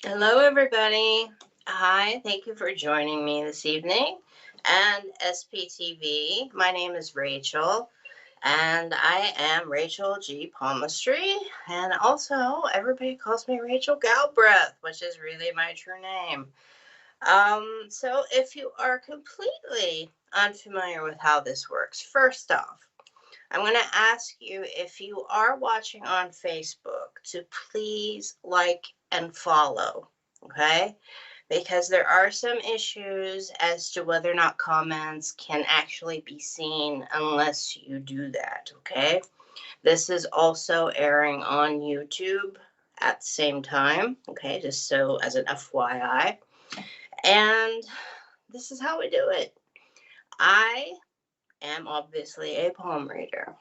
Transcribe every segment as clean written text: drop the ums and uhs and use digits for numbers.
Hello, everybody. Hi, thank you for joining me this evening and SPTV. My name is Rachel, and I am Rachel G. Palmistry, and also everybody calls me Rachel Galbreath, which is really my true name. So if you are completely unfamiliar with how this works, first off, I'm going to ask you if you are watching on Facebook to please like and follow. Okay, because there are some issues as to whether or not comments can actually be seen unless you do that. Okay, this is also airing on YouTube at the same time. Okay, just so as an FYI. And this is how we do it. I am obviously a palm reader.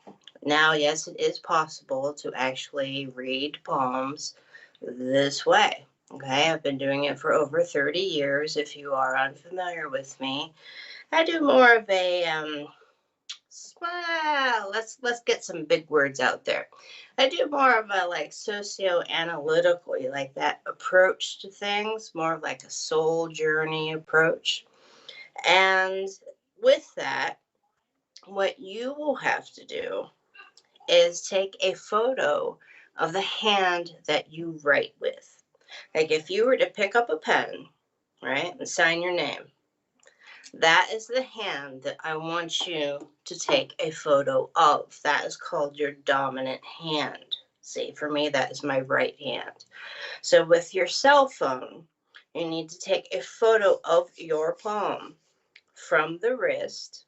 Now, yes, it is possible to actually read palms this way. Okay, I've been doing it for over 30 years. If you are unfamiliar with me, I do more of a let's get some big words out there. I do more of a like socio-analytical, like that approach to things, more of like a soul journey approach. And with that, what you will have to do is take a photo of the hand that you write with. Like if you were to pick up a pen, right, and sign your name, that is the hand that I want you to take a photo of. That is called your dominant hand. See, for me, that is my right hand. So with your cell phone, you need to take a photo of your palm from the wrist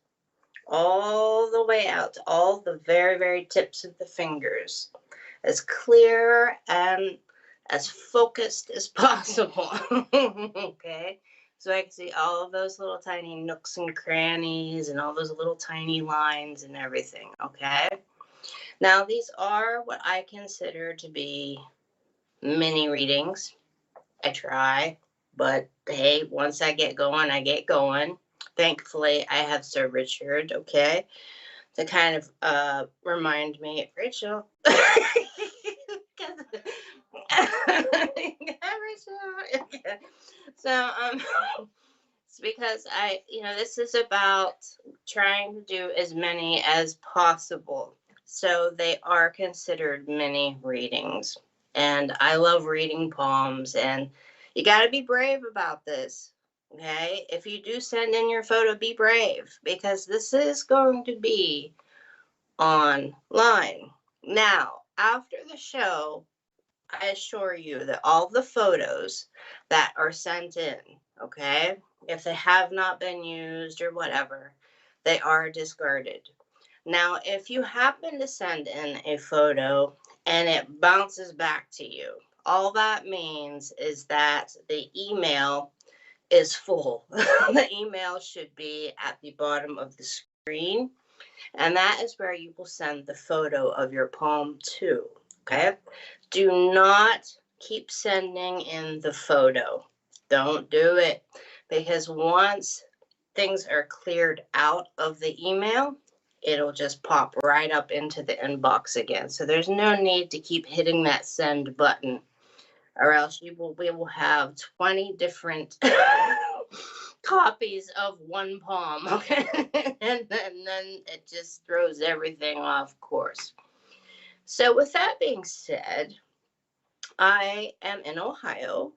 all the way out to all the very, very tips of the fingers, as clear and as focused as possible. Okay, so I can see all of those little tiny nooks and crannies and all those little tiny lines and everything. Okay, now these are what I consider to be mini readings. I try, but hey, once I get going, I get going. Thankfully, I have Sir Richard, okay, to kind of remind me, Rachel. So it's because this is about trying to do as many as possible. So they are considered mini readings. And I love reading palms, and you got to be brave about this. Okay? If you do send in your photo, be brave because this is going to be online. Now, after the show, I assure you that all the photos that are sent in, okay, if they have not been used or whatever, they are discarded. Now, if you happen to send in a photo and it bounces back to you, all that means is that the email is full. The email should be at the bottom of the screen, and that is where you will send the photo of your palm to. Okay? Do not keep sending in the photo. Don't do it because once things are cleared out of the email, it'll just pop right up into the inbox again. So there's no need to keep hitting that send button, or else we will have 20 different copies of one palm, okay? And then it just throws everything off course. So with that being said, I am in Ohio,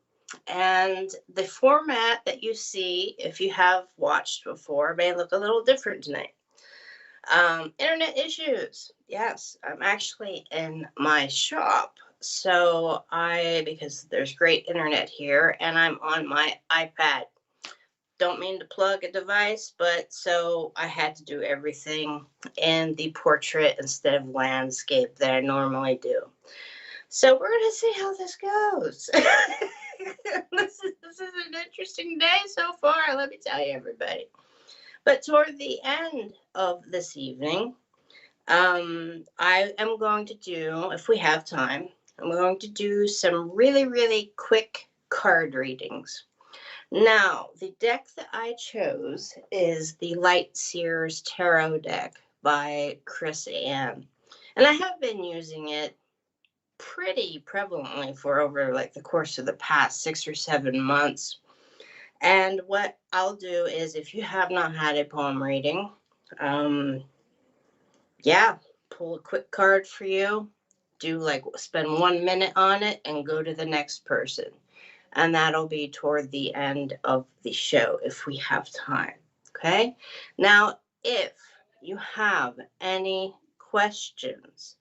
and the format that you see, if you have watched before, may look a little different tonight. Internet issues. Yes, I'm actually in my shop. Because there's great internet here, and I'm on my iPad. Don't mean to plug a device, but so I had to do everything in the portrait instead of landscape that I normally do. So we're gonna see how this goes. This is an interesting day so far, let me tell you, everybody. But toward the end of this evening, I am going to do, if we have time, I'm going to do some really, really quick card readings. Now, the deck that I chose is the Light Seers Tarot deck by Chris Ann. And I have been using it pretty prevalently for over like the course of the past 6 or 7 months. And what I'll do is, if you have not had a palm reading, um, yeah, pull a quick card for you, do like spend 1 minute on it, and go to the next person. And that'll be toward the end of the show if we have time. Okay. Now, if you have any questions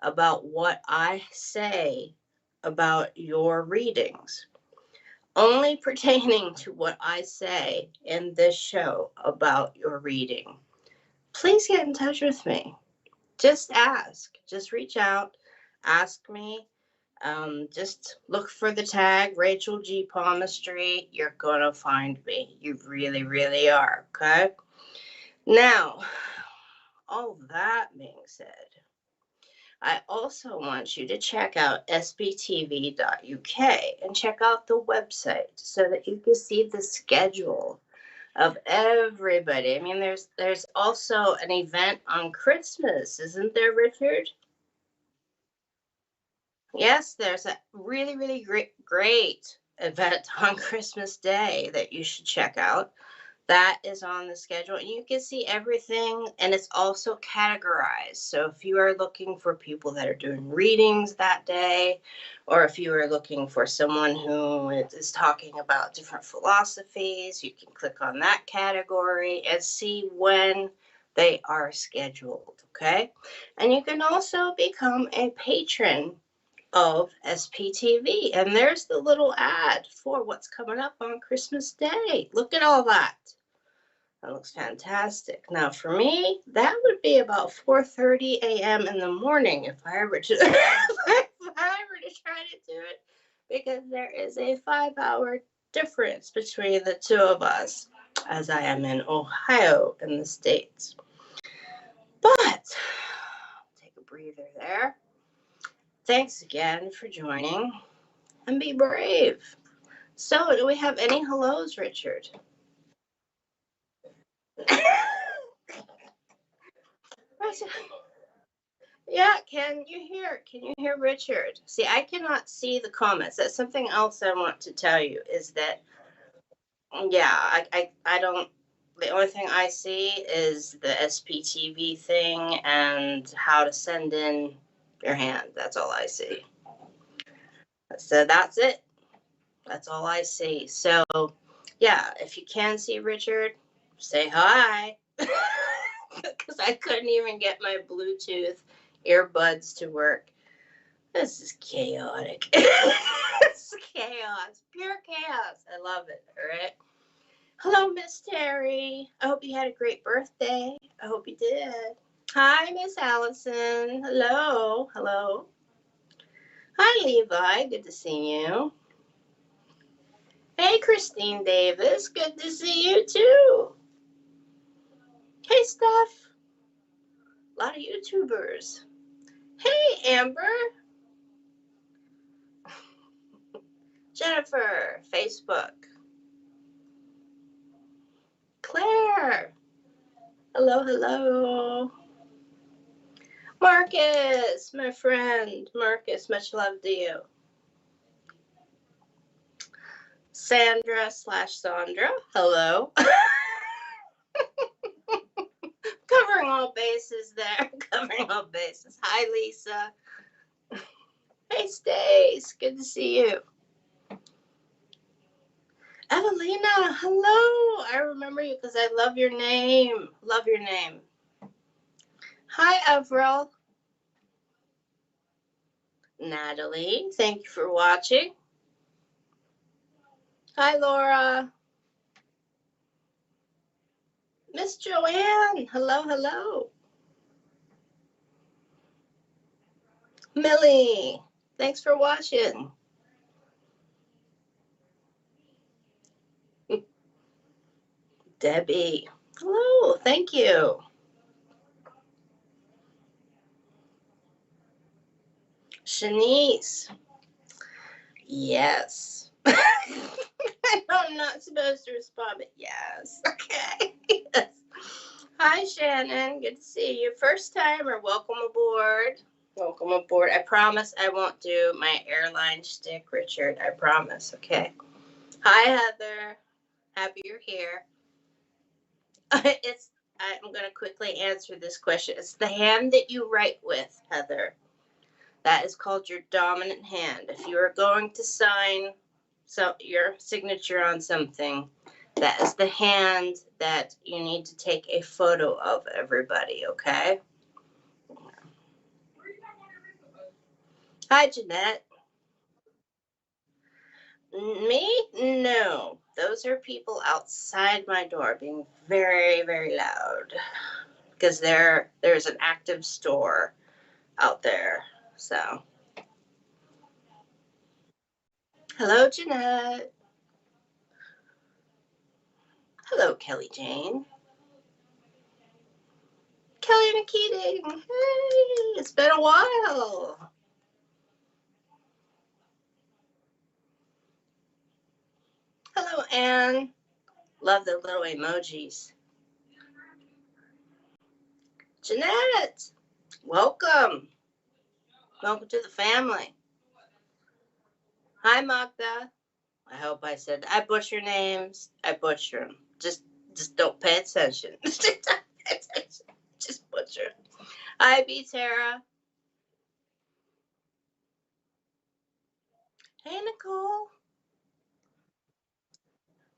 about what I say about your readings, only pertaining to what I say in this show about your reading, please get in touch with me. Just ask, just reach out, ask me. Just look for the tag Rachel G. Palmistry. You're gonna find me. You really, really are. Okay. Now, all that being said, I also want you to check out sbtv.uk and check out the website so that you can see the schedule of everybody. I mean, there's also an event on Christmas, isn't there, Richard? Yes, there's a really, really great event on Christmas Day that you should check out. That is on the schedule, and you can see everything, and it's also categorized. So if you are looking for people that are doing readings that day, or if you are looking for someone who is talking about different philosophies, you can click on that category and see when they are scheduled. Okay. And you can also become a patron of SPTV. And there's the little ad for what's coming up on Christmas Day. Look at all that. That looks fantastic. Now, for me, that would be about 4:30 a.m. in the morning if I were to try to do it, because there is a 5-hour difference between the two of us, as I am in Ohio in the States. But take a breather there. Thanks again for joining, and be brave. So, do we have any hellos, Richard? Yeah, can you hear Richard? See, I cannot see the comments. That's something else I want to tell you, is that yeah, I don't, the only thing I see is the SPTV thing and how to send in your hand. That's all I see. So that's it. That's all I see. So yeah, if you can see Richard, say hi. Because I couldn't even get my Bluetooth earbuds to work. This is chaotic. It's chaos, pure chaos. I love it. All right. Hello, Miss Terry. I hope you had a great birthday. I hope you did. Hi, Miss Allison. Hello. Hello. Hi, Levi. Good to see you. Hey, Christine Davis. Good to see you too. Hey, Steph. A lot of YouTubers. Hey, Amber. Jennifer. Facebook. Claire. Hello, hello. Marcus, my friend. Marcus, much love to you. Sandra/Sandra. Hello. Covering all bases there. Covering all bases. Hi, Lisa. Hey, Stace. Good to see you. Evelina, hello. I remember you because I love your name. Love your name. Hi, Avril. Natalie, thank you for watching. Hi, Laura. Miss Joanne, hello, hello. Millie, thanks for watching. Debbie, hello, thank you. Shanice, yes. I'm not supposed to respond, but yes. Okay. Yes. Hi, Shannon. Good to see you. First timer, welcome aboard. Welcome aboard. I promise I won't do my airline shtick, Richard. I promise, okay? Hi, Heather. Happy you're here. I'm going to quickly answer this question. It's the hand that you write with, Heather. That is called your dominant hand. If you are going to sign your signature on something, that is the hand that you need to take a photo of, everybody, okay? Hi, Jeanette. Me? No. Those are people outside my door being very, very loud because there's an active store out there. So, hello, Jeanette. Hello, Kelly Jane. Kelly McKeating. Hey, it's been a while. Hello, Anne. Love the little emojis. Jeanette, welcome. Welcome to the family. Hi, Magda. I hope I said I butcher names. I butcher them. Just don't pay attention. Just butcher. Hi, B Tara. Hey, Nicole.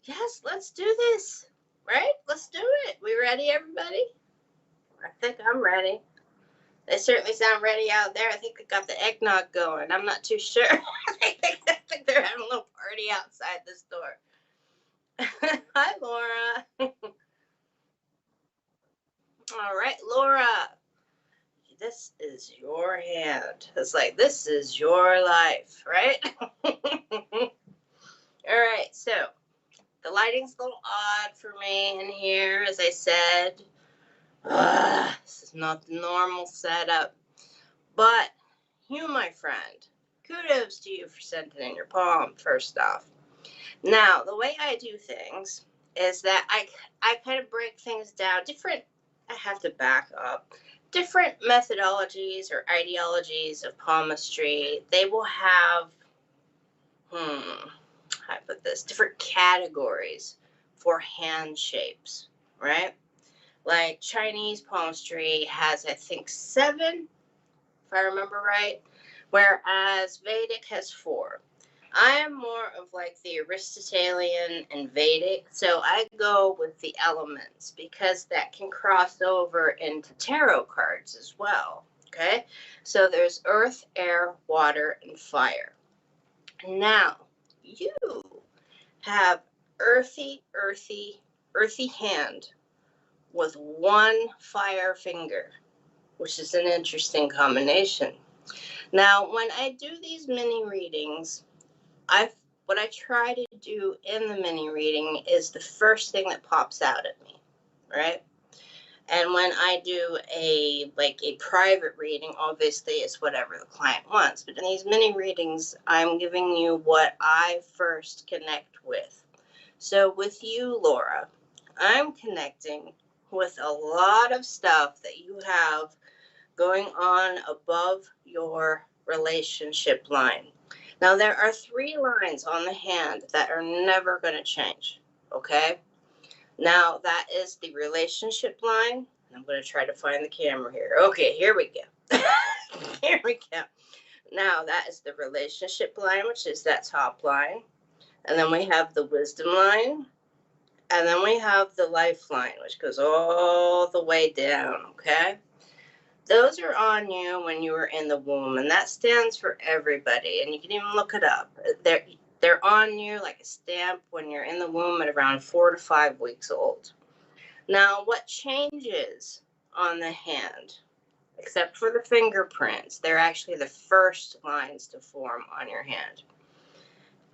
Yes, let's do this. Right? Let's do it. We ready, everybody? I think I'm ready. They certainly sound ready out there. I think they got the eggnog going. I'm not too sure. I think they're having a little party outside this door. Hi, Laura. All right, Laura. This is your hand. It's like, this is your life, right? All right, so the lighting's a little odd for me in here, as I said. This is not the normal setup. But you, my friend, kudos to you for sending in your poem, first off. Now, the way I do things is that I kind of break things down. I have to back up. Different methodologies or ideologies of palmistry, they will have, how I put this, different categories for hand shapes, right? Like Chinese palmistry has, I think, 7, if I remember right, whereas Vedic has 4. I am more of like the Aristotelian and Vedic, so I go with the elements because that can cross over into tarot cards as well. Okay, so there's earth, air, water, and fire. Now, you have earthy hand with 1 fire finger, which is an interesting combination. Now, when I do these mini readings, what I try to do in the mini reading is the first thing that pops out at me, right? And when I do a private reading, obviously it's whatever the client wants. But in these mini readings, I'm giving you what I first connect with. So with you, Laura, I'm connecting with a lot of stuff that you have going on above your relationship line. Now, there are 3 lines on the hand that are never going to change, okay? Now, that is the relationship line. I'm going to try to find the camera here. Okay, here we go. Here we go. Now, that is the relationship line, which is that top line. And then we have the wisdom line. And then we have the lifeline, which goes all the way down, okay? Those are on you when you were in the womb, and that stands for everybody. And you can even look it up. They're on you like a stamp when you're in the womb at around 4 to 5 weeks old. Now, what changes on the hand, except for the fingerprints, they're actually the first lines to form on your hand.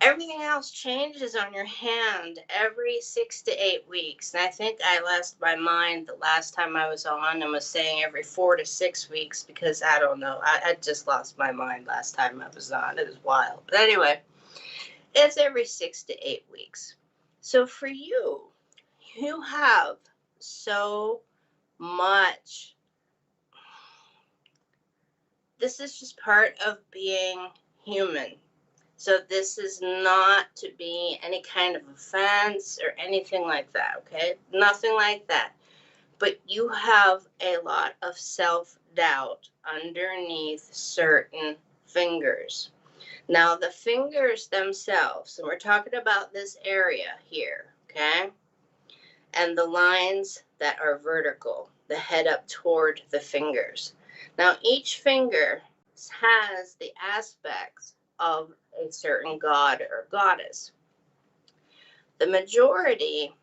Everything else changes on your hand every 6 to 8 weeks. And I think I lost my mind the last time I was on and was saying every 4 to 6 weeks because I don't know. I just lost my mind last time I was on. It was wild. But anyway, it's every 6 to 8 weeks. So for you, you have so much this is just part of being human. So this is not to be any kind of offense or anything like that, okay? Nothing like that. But you have a lot of self-doubt underneath certain fingers. Now, the fingers themselves, and we're talking about this area here, okay? And the lines that are vertical, the head up toward the fingers. Now, each finger has the aspects of a certain god or goddess. The majority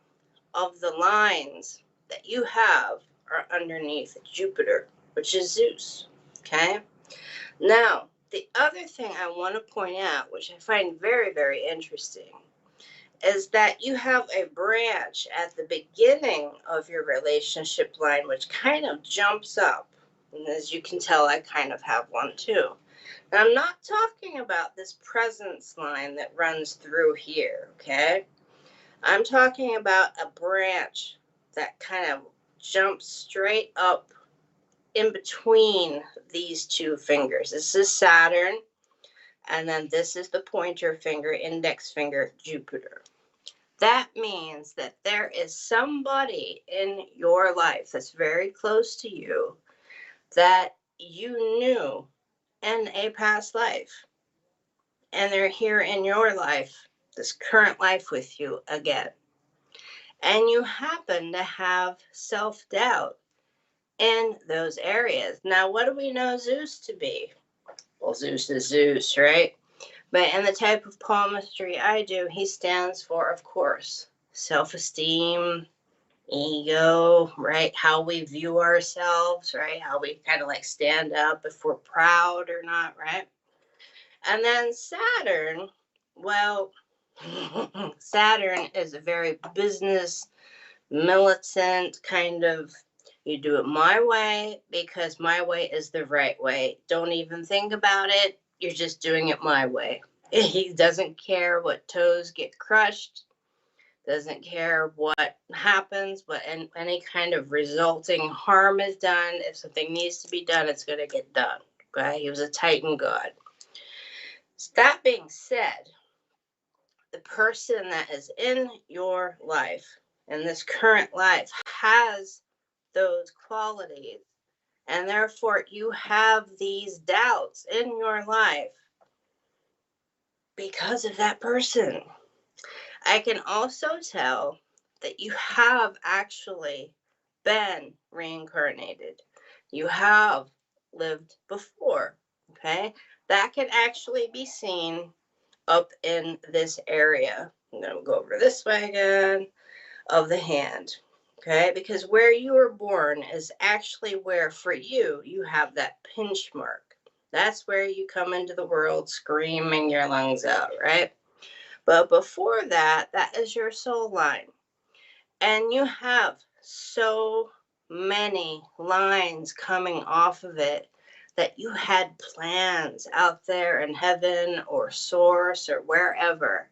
of the lines that you have are underneath Jupiter, which is Zeus, okay? Now, the other thing I want to point out, which I find very, very interesting, is that you have a branch at the beginning of your relationship line, which kind of jumps up. And as you can tell, I kind of have one too. Now, I'm not talking about this presence line that runs through here, okay? I'm talking about a branch that kind of jumps straight up in between these two fingers. This is Saturn, and then this is the pointer finger, index finger, Jupiter. That means that there is somebody in your life that's very close to you that you knew in a past life, and they're here in your life, this current life with you again. And you happen to have self-doubt in those areas. Now, what do we know Zeus to be? Well, Zeus is Zeus, right? But in the type of palmistry I do, he stands for, of course, self-esteem, ego, right? How we view ourselves, right? How we kind of like stand up if we're proud or not, right? And then Saturn, well, Saturn is a very business, militant kind of, you do it my way because my way is the right way. Don't even think about it. You're just doing it my way. He doesn't care what toes get crushed, doesn't care what happens, what any kind of resulting harm is done. If something needs to be done, it's going to get done. Okay? He was a Titan god. So that being said, the person that is in your life, in this current life, has those qualities, and therefore you have these doubts in your life because of that person. I can also tell that you have actually been reincarnated. You have lived before, okay? That can actually be seen up in this area. I'm going to go over this way again of the hand, okay? Because where you were born is actually where, for you, you have that pinch mark. That's where you come into the world screaming your lungs out, right? But before that, that is your soul line. And you have so many lines coming off of it that you had plans out there in heaven or source or wherever.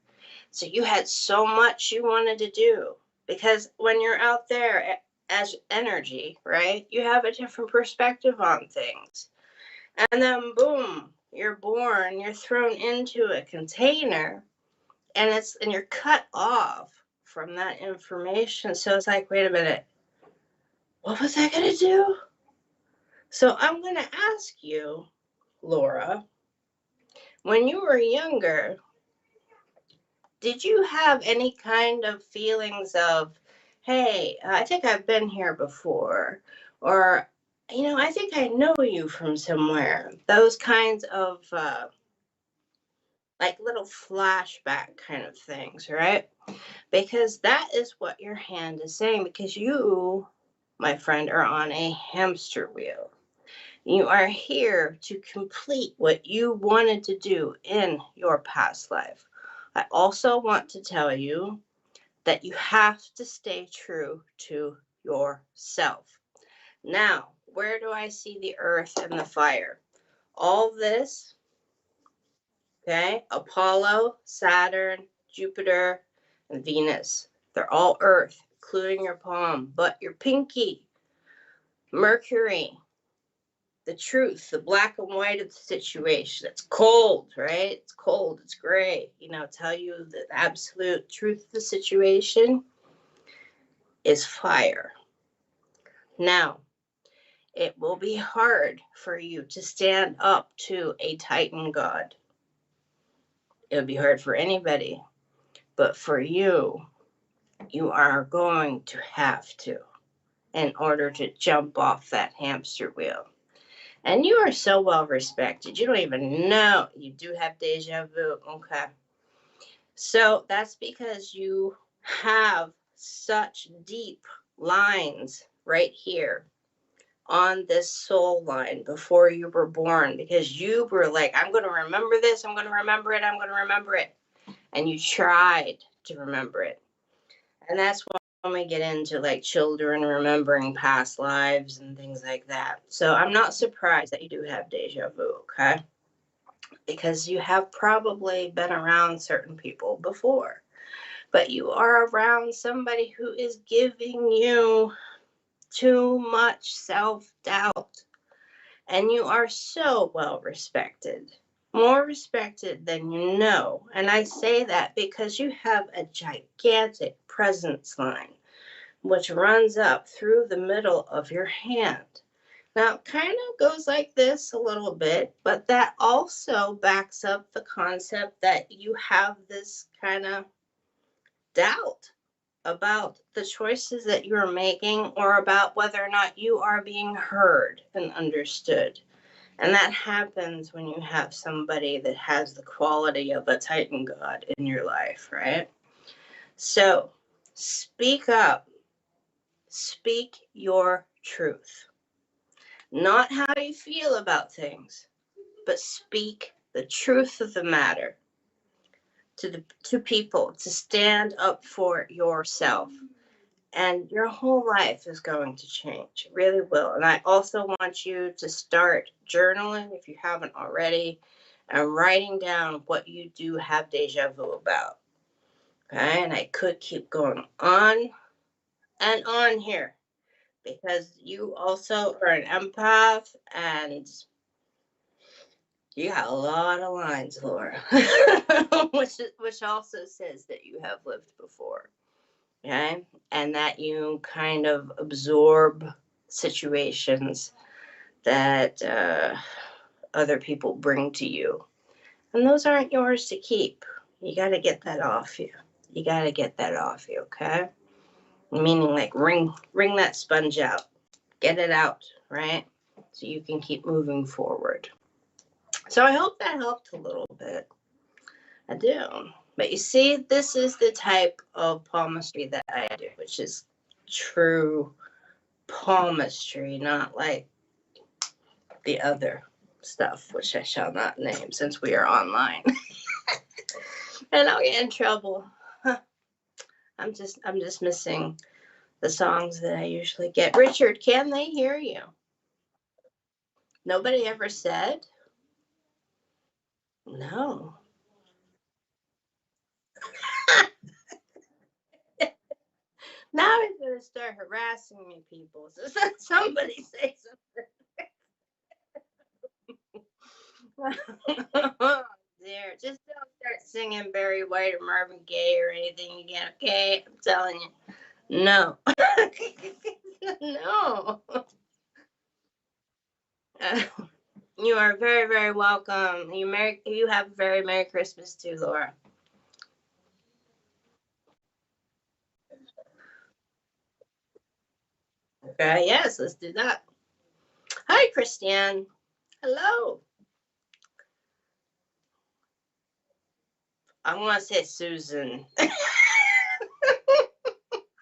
So you had so much you wanted to do, because when you're out there as energy, right, you have a different perspective on things. And then boom, you're born, you're thrown into a container, and you're cut off from that information. So it's like, wait a minute, what was I going to do? So I'm going to ask you, Laura, when you were younger, did you have any kind of feelings of, hey, I think I've been here before, or, I think I know you from somewhere? Those kinds of like little flashback kind of things, right? Because that is what your hand is saying, because you, my friend, are on a hamster wheel. You are here to complete what you wanted to do in your past life. I also want to tell you that you have to stay true to yourself. Now, where do I see the earth and the fire? All this, okay, Apollo, Saturn, Jupiter, and Venus. They're all earth, including your palm, but your pinky, Mercury, the truth, the black and white of the situation. It's cold, right? It's cold, it's gray. Tell you the absolute truth of the situation is fire. Now, it will be hard for you to stand up to a Titan God. It'll be hard for anybody. But for you, you are going to have to in order to jump off that hamster wheel. And you are so well respected. You don't even know you do have deja vu. Okay. So that's because you have such deep lines right here on this soul line before you were born, because you were like, I'm going to remember this. I'm going to remember it. I'm going to remember it. And you tried to remember it. And that's when we get into like children remembering past lives and things like that. So I'm not surprised that you do have deja vu, okay? Because you have probably been around certain people before, but you are around somebody who is giving you too much self-doubt. And you are so well respected, more respected than you know. And I say that because you have a gigantic presence line, which runs up through the middle of your hand. Now, it kind of goes like this a little bit, but that also backs up the concept that you have this kind of doubt about the choices that you're making, or about whether or not you are being heard and understood. And that happens when you have somebody that has the quality of a Titan God in your life, right? So speak up, speak your truth. Not how you feel about things, but speak the truth of the matter to people, to stand up for yourself. And your whole life is going to change. It really will. And I also want you to start journaling if you haven't already, and writing down what you do have deja vu about. Okay? And I could keep going on and on here, because you also are an empath, and you got a lot of lines, Laura, which also says that you have lived before. Okay, and that you kind of absorb situations that other people bring to you, and those aren't yours to keep. You got to get that off you. You got to get that off you. Okay, meaning like wring that sponge out, get it out, right? So you can keep moving forward. So I hope that helped a little bit. I do. But you see, this is the type of palmistry that I do, which is true palmistry, not like the other stuff, which I shall not name since we are online. And I'll get in trouble. I'm just missing the songs that I usually get. Richard, can they hear you? Nobody ever said? No. Now he's going to start harassing me, people. So somebody say something. There, just don't start singing Barry White or Marvin Gaye or anything again, okay? I'm telling you. No. No. You are very, very welcome. You have a very Merry Christmas too, Laura. Okay, yes, let's do that. Hi, Christiane. Hello. I want to say Susan.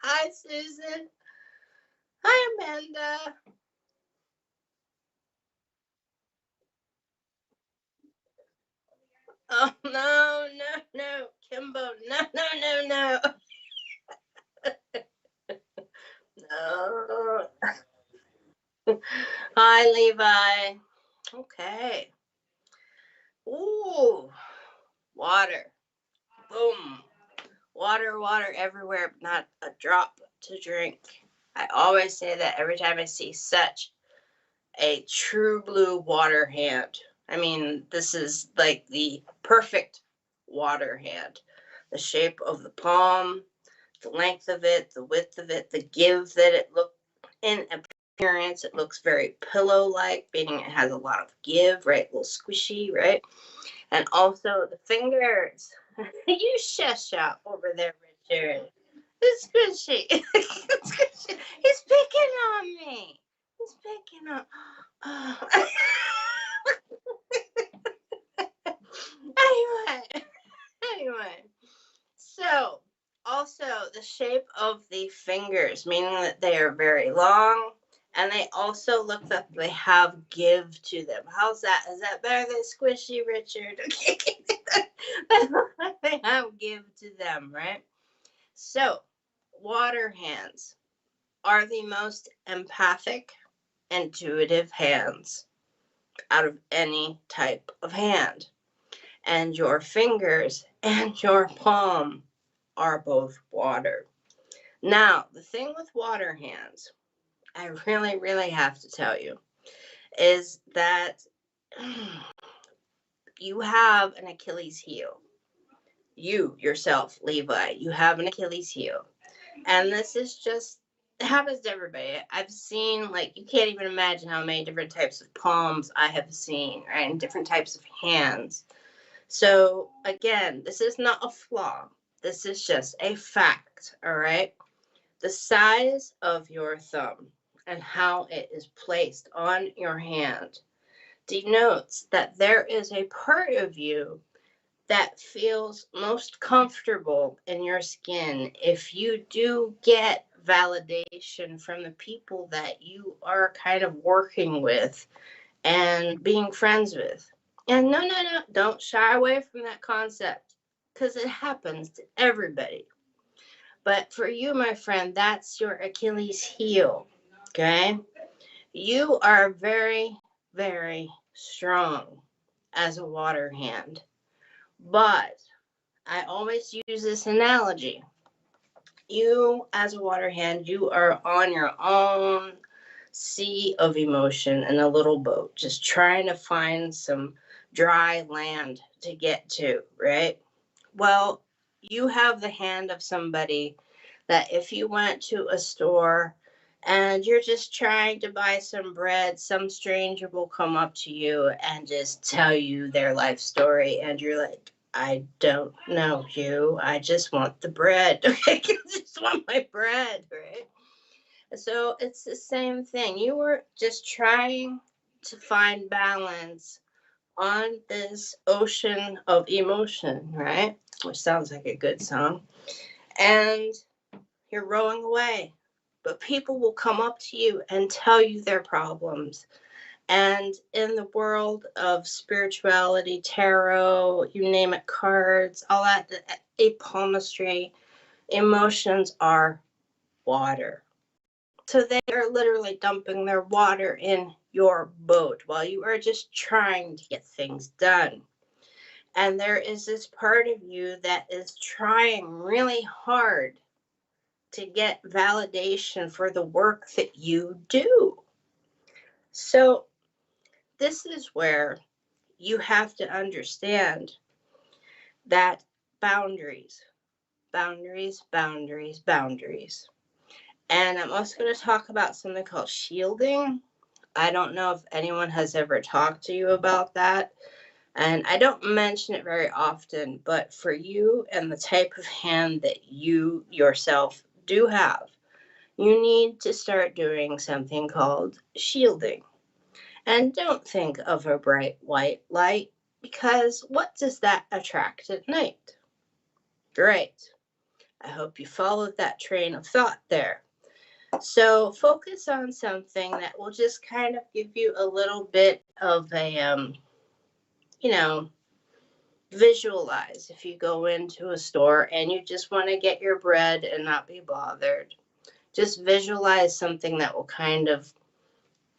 Hi, Susan. Hi, Amanda. Oh, no, no, no. Kimbo, no, no, no, no. No. Hi, Levi. Okay. Ooh, water. Boom. Water, water everywhere, but not a drop to drink. I always say that every time I see such a true blue water hand. I mean, this is like the perfect water hand. The shape of the palm, the length of it, the width of it, the give that it looks in appearance. It looks very pillow-like, meaning it has a lot of give, right? A little squishy, right? And also the fingers. You shush up over there, Richard. It's squishy. It's squishy. He's picking on me. He's picking on. Oh. Anyway, anyway. So, also the shape of the fingers, meaning that they are very long, and they also look like they have give to them. How's that? Is that better than squishy, Richard? Okay. They look like they have give to them, right? So, water hands are the most empathic, intuitive hands out of any type of hand. And your fingers and your palm are both water. Now, the thing with water hands, I really, really have to tell you, is that you have an Achilles heel. You yourself, Levi, you have an Achilles heel. And this is just, it happens to everybody. I've seen, like, you can't even imagine how many different types of palms I have seen, right? And different types of hands. So, again, this is not a flaw. This is just a fact, all right? The size of your thumb and how it is placed on your hand denotes that there is a part of you that feels most comfortable in your skin if you do get validation from the people that you are kind of working with and being friends with. And no, no, no, don't shy away from that concept because it happens to everybody. But for you, my friend, that's your Achilles heel. Okay? You are very, very strong as a water hand. But I always use this analogy. You, as a water hand, you are on your own sea of emotion in a little boat, just trying to find some dry land to get to, right? Well, you have the hand of somebody that if you went to a store and you're just trying to buy some bread, some stranger will come up to you and just tell you their life story. And you're like, I don't know you. I just want the bread. Okay, I just want my bread, right? So it's the same thing. You were just trying to find balance on this ocean of emotion, right? Which sounds like a good song. And you're rowing away. But people will come up to you and tell you their problems. And in the world of spirituality, tarot, you name it, cards, all that, palmistry, emotions are water. So they are literally dumping their water in your boat while you are just trying to get things done. And there is this part of you that is trying really hard to get validation for the work that you do. So this is where you have to understand that boundaries, boundaries, boundaries, boundaries. And I'm also going to talk about something called shielding. I don't know if anyone has ever talked to you about that. And I don't mention it very often, but for you and the type of hand that you yourself do have, you need to start doing something called shielding. And don't think of a bright white light, because what does that attract at night? Great. I hope you followed that train of thought there. So focus on something that will just kind of give you a little bit of a, you know, visualize if you go into a store and you just want to get your bread and not be bothered. Just visualize something that will kind of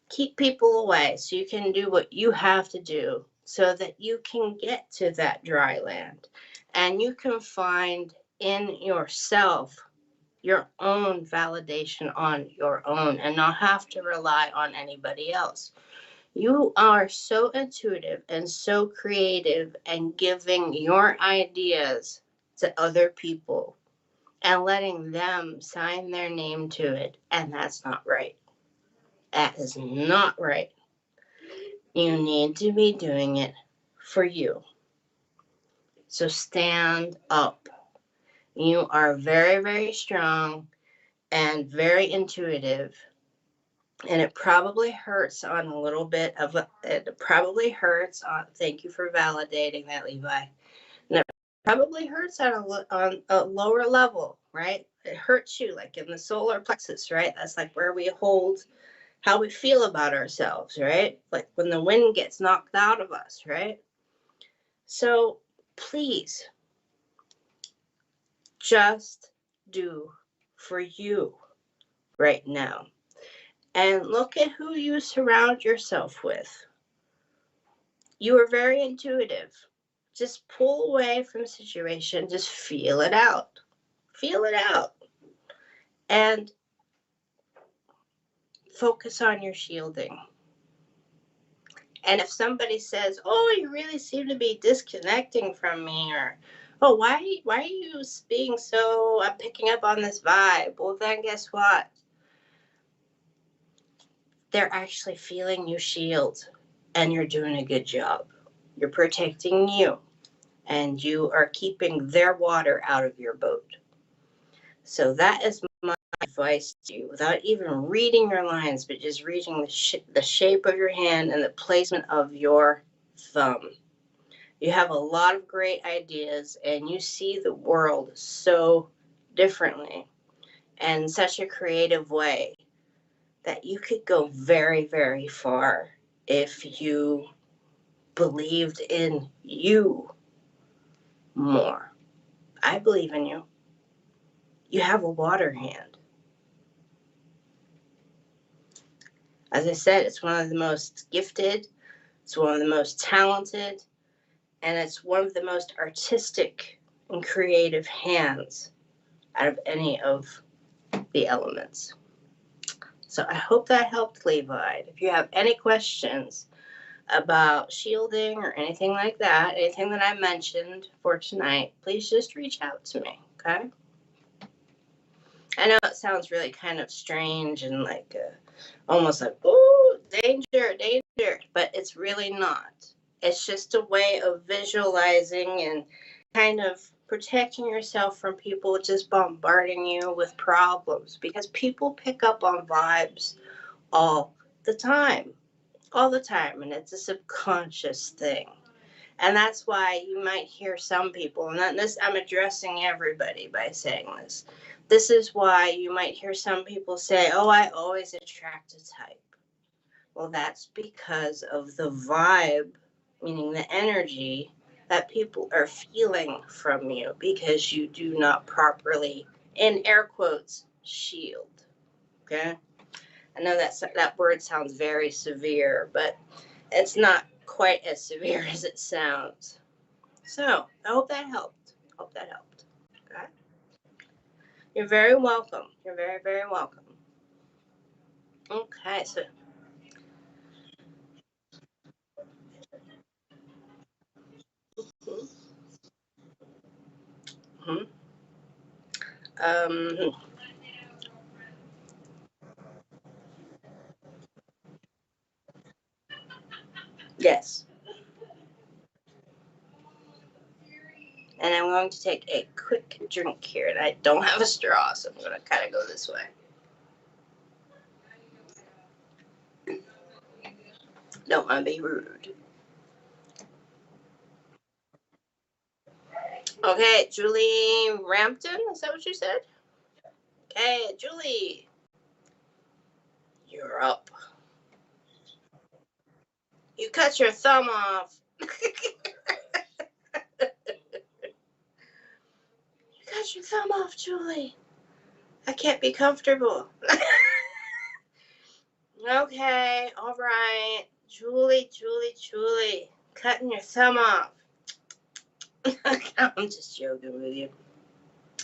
keep people away so you can do what you have to do so that you can get to that dry land and you can find in yourself your own validation on your own and not have to rely on anybody else. You are so intuitive and so creative and giving your ideas to other people and letting them sign their name to it. And that's not right. That is not right. You need to be doing it for you. So stand up. You are very, very strong and very intuitive. And it probably hurts on a little bit of it probably hurts on, thank you for validating that, Levi. And it probably hurts on a lower level, right? It hurts you like in the solar plexus, right? That's like where we hold how we feel about ourselves, right? Like when the wind gets knocked out of us, right? So please just do for you right now. And look at who you surround yourself with. You are very intuitive. Just pull away from the situation, just feel it out. Feel it out. And focus on your shielding. And if somebody says, "Oh, you really seem to be disconnecting from me," or "Oh, why are you being so picking up on this vibe?" Well, then guess what? They're actually feeling you shield, and you're doing a good job. You're protecting you, and you are keeping their water out of your boat. So that is my advice to you, without even reading your lines, but just reading the shape of your hand and the placement of your thumb. You have a lot of great ideas, and you see the world so differently and such a creative way that you could go very, very far if you believed in you more. I believe in you. You have a water hand. As I said, it's one of the most gifted, it's one of the most talented, and it's one of the most artistic and creative hands out of any of the elements. So I hope that helped, Levi. If you have any questions about shielding or anything like that, anything that I mentioned for tonight, please just reach out to me, okay? I know it sounds really kind of strange and like almost like, oh, danger, danger, but it's really not. It's just a way of visualizing and kind of protecting yourself from people just bombarding you with problems, because people pick up on vibes all the time, and it's a subconscious thing. And that's why you might hear some people, and this, I'm addressing everybody by saying this. This is why you might hear some people say, "Oh, I always attract a type." Well, that's because of the vibe, meaning the energy that people are feeling from you, because you do not properly, in air quotes, shield. Okay? I know that word sounds very severe, but it's not quite as severe as it sounds. So I hope that helped. Okay. You're very welcome. You're very, very welcome. Okay. So, hmm um, yes. And I'm going to take a quick drink here, and I don't have a straw, so I'm going to kind of go this way. Don't want to be rude. Okay, Julie Rampton, is that what you said? Okay, Julie, you're up. You cut your thumb off. You cut your thumb off, Julie. I can't be comfortable. Okay, all right. Julie, cutting your thumb off. I'm just joking with you.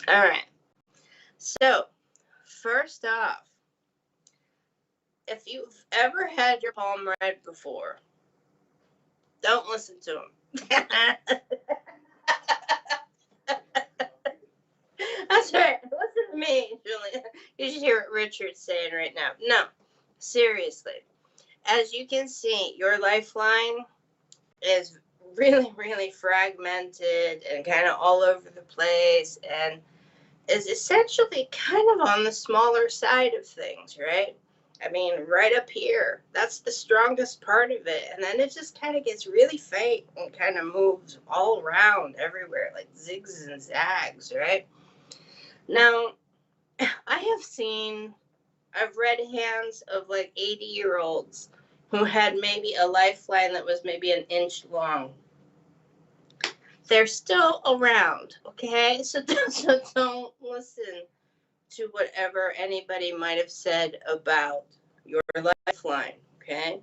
All right. So, first off, if you've ever had your palm read before, don't listen to them. That's right. Listen to me, Julia. You should hear what Richard's saying right now. No, seriously. As you can see, your lifeline is really, really fragmented and kind of all over the place and is essentially kind of on the smaller side of things, right? I mean, right up here, that's the strongest part of it. And then it just kind of gets really faint and kind of moves all around everywhere, like zigs and zags, right? Now, I've read hands of like 80-year-olds who had maybe a lifeline that was maybe an inch long. They're still around, okay? So don't listen to whatever anybody might have said about your lifeline, okay?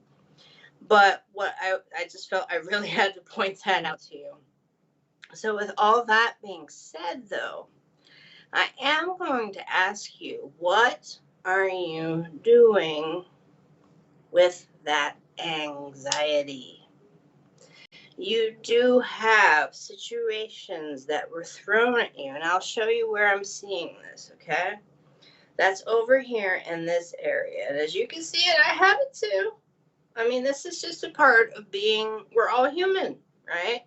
But what I just felt I really had to point that out to you. So with all that being said, though, I am going to ask you, what are you doing with that anxiety? You do have situations that were thrown at you, and I'll show you where I'm seeing this, okay? That's over here in this area. And as you can see it, I have it too. I mean, this is just a part of being, we're all human, right?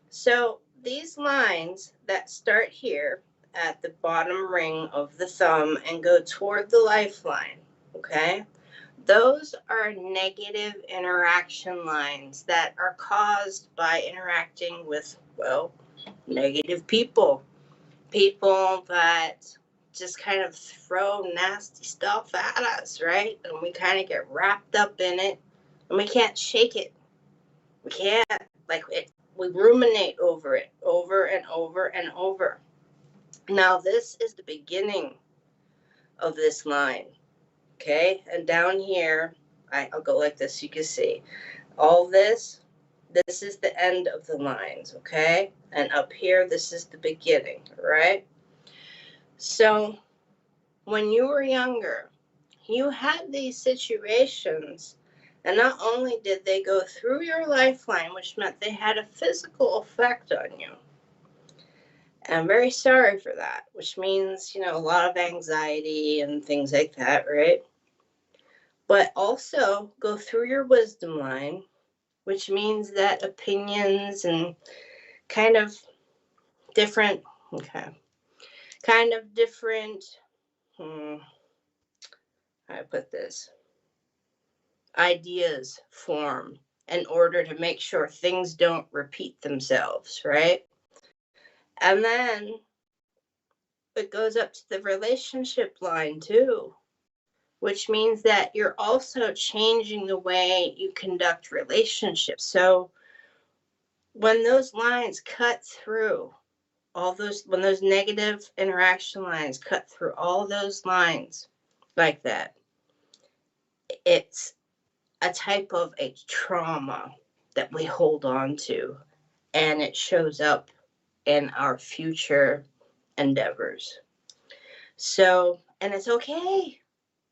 So these lines that start here at the bottom ring of the thumb and go toward the lifeline, okay? Those are negative interaction lines that are caused by interacting with, well, negative people. People that just kind of throw nasty stuff at us, right? And we kind of get wrapped up in it and we can't shake it. We can't, like, we ruminate over it over and over and over. Now, this is the beginning of this line, okay? And down here, I'll go like this so you can see. All this is the end of the lines, okay? And up here, this is the beginning, right? So when you were younger, you had these situations, and not only did they go through your lifeline, which meant they had a physical effect on you. And I'm very sorry for that, which means, a lot of anxiety and things like that, right? But also go through your wisdom line, which means that opinions and kind of different, okay, kind of different, how do I put this? Ideas form in order to make sure things don't repeat themselves, right? And then it goes up to the relationship line too, which means that you're also changing the way you conduct relationships. So when those lines cut through when those negative interaction lines cut through all those lines like that, it's a type of a trauma that we hold on to, and it shows up in our future endeavors. So, and it's okay.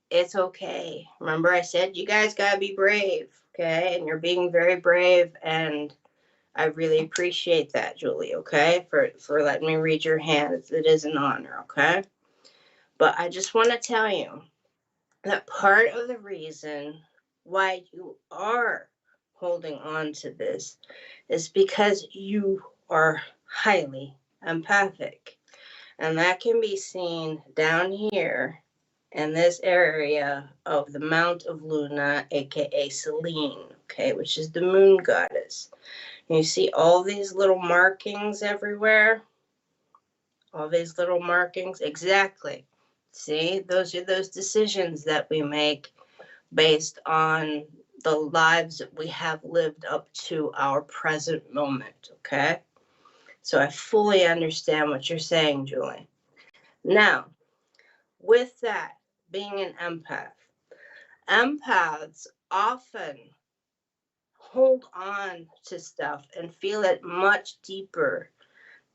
It's okay. Remember, I said you guys got to be brave, okay? And you're being very brave, and I really appreciate that, Julie, okay? For letting me read your hand. It is an honor, okay? But I just want to tell you that part of the reason why you are holding on to this is because you are highly empathic. And that can be seen down here in this area of the Mount of Luna, aka Selene, okay, which is the moon goddess. And you see all these little markings everywhere? All these little markings? Exactly. See, those are those decisions that we make based on the lives that we have lived up to our present moment, okay? So I fully understand what you're saying, Julie. Now, with that, being an empath, empaths often hold on to stuff and feel it much deeper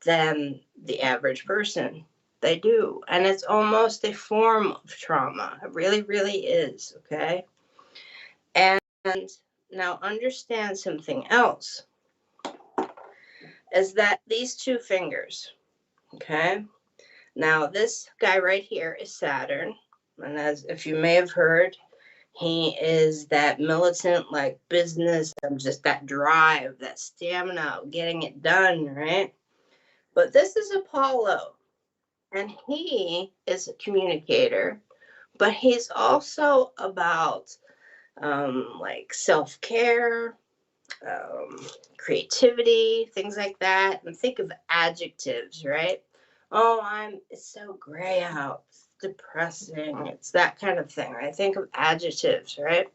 than the average person. They do. And it's almost a form of trauma. It really, really is. Okay. And now understand something else is that these two fingers, okay? Now, this guy right here is Saturn. And as if you may have heard, he is that militant, like business, just that drive, that stamina, getting it done, right? But this is Apollo, and he is a communicator, but he's also about like self care, um, creativity, things like that. And think of adjectives, right? Oh, it's so gray out, it's depressing, it's that kind of thing, right? Think of adjectives, right?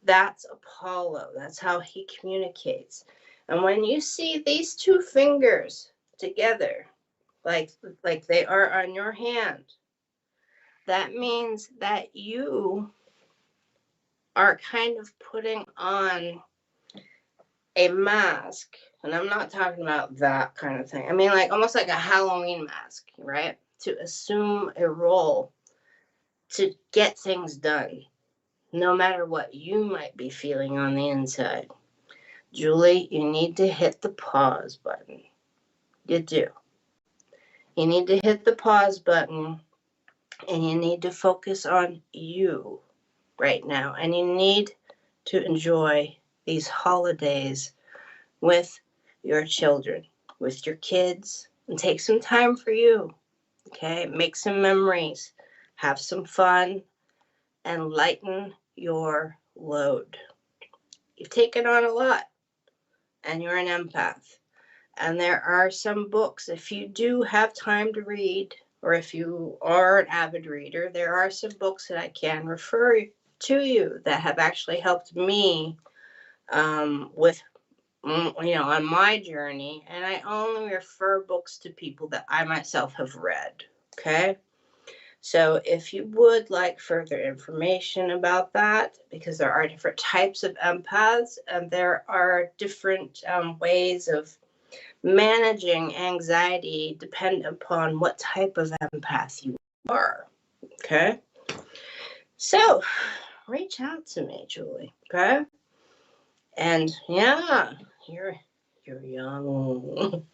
That's Apollo. That's how he communicates. And when you see these two fingers together, like they are on your hand, that means that you are kind of putting on a mask. And I'm not talking about that kind of thing. I mean, like almost like a Halloween mask, right? To assume a role to get things done, no matter what you might be feeling on the inside. Julie, you need to hit the pause button. You do. You need to hit the pause button and you need to focus on you right now. And you need to enjoy these holidays with your children, with your kids, and take some time for you. Okay? Make some memories, have some fun, and lighten your load. You've taken on a lot, and you're an empath. And there are some books, if you do have time to read, or if you are an avid reader, there are some books that I can refer to you that have actually helped me with, on my journey. And I only refer books to people that I myself have read. Okay. So if you would like further information about that, because there are different types of empaths and there are different ways of managing anxiety depend upon what type of empath you are. Okay. So reach out to me, Julie. Okay. And yeah, you're young.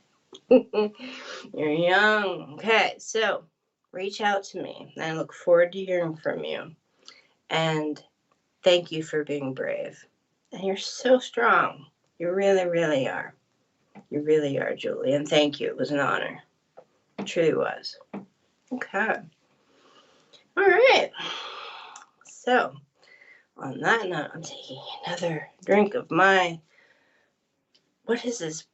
You're young. Okay. So reach out to me. And I look forward to hearing from you. And thank you for being brave. And you're so strong. You really, really are. You really are, Julie. And thank you. It was an honor. It truly was. Okay. All right. So, on that note, I'm taking another drink of my. What is this?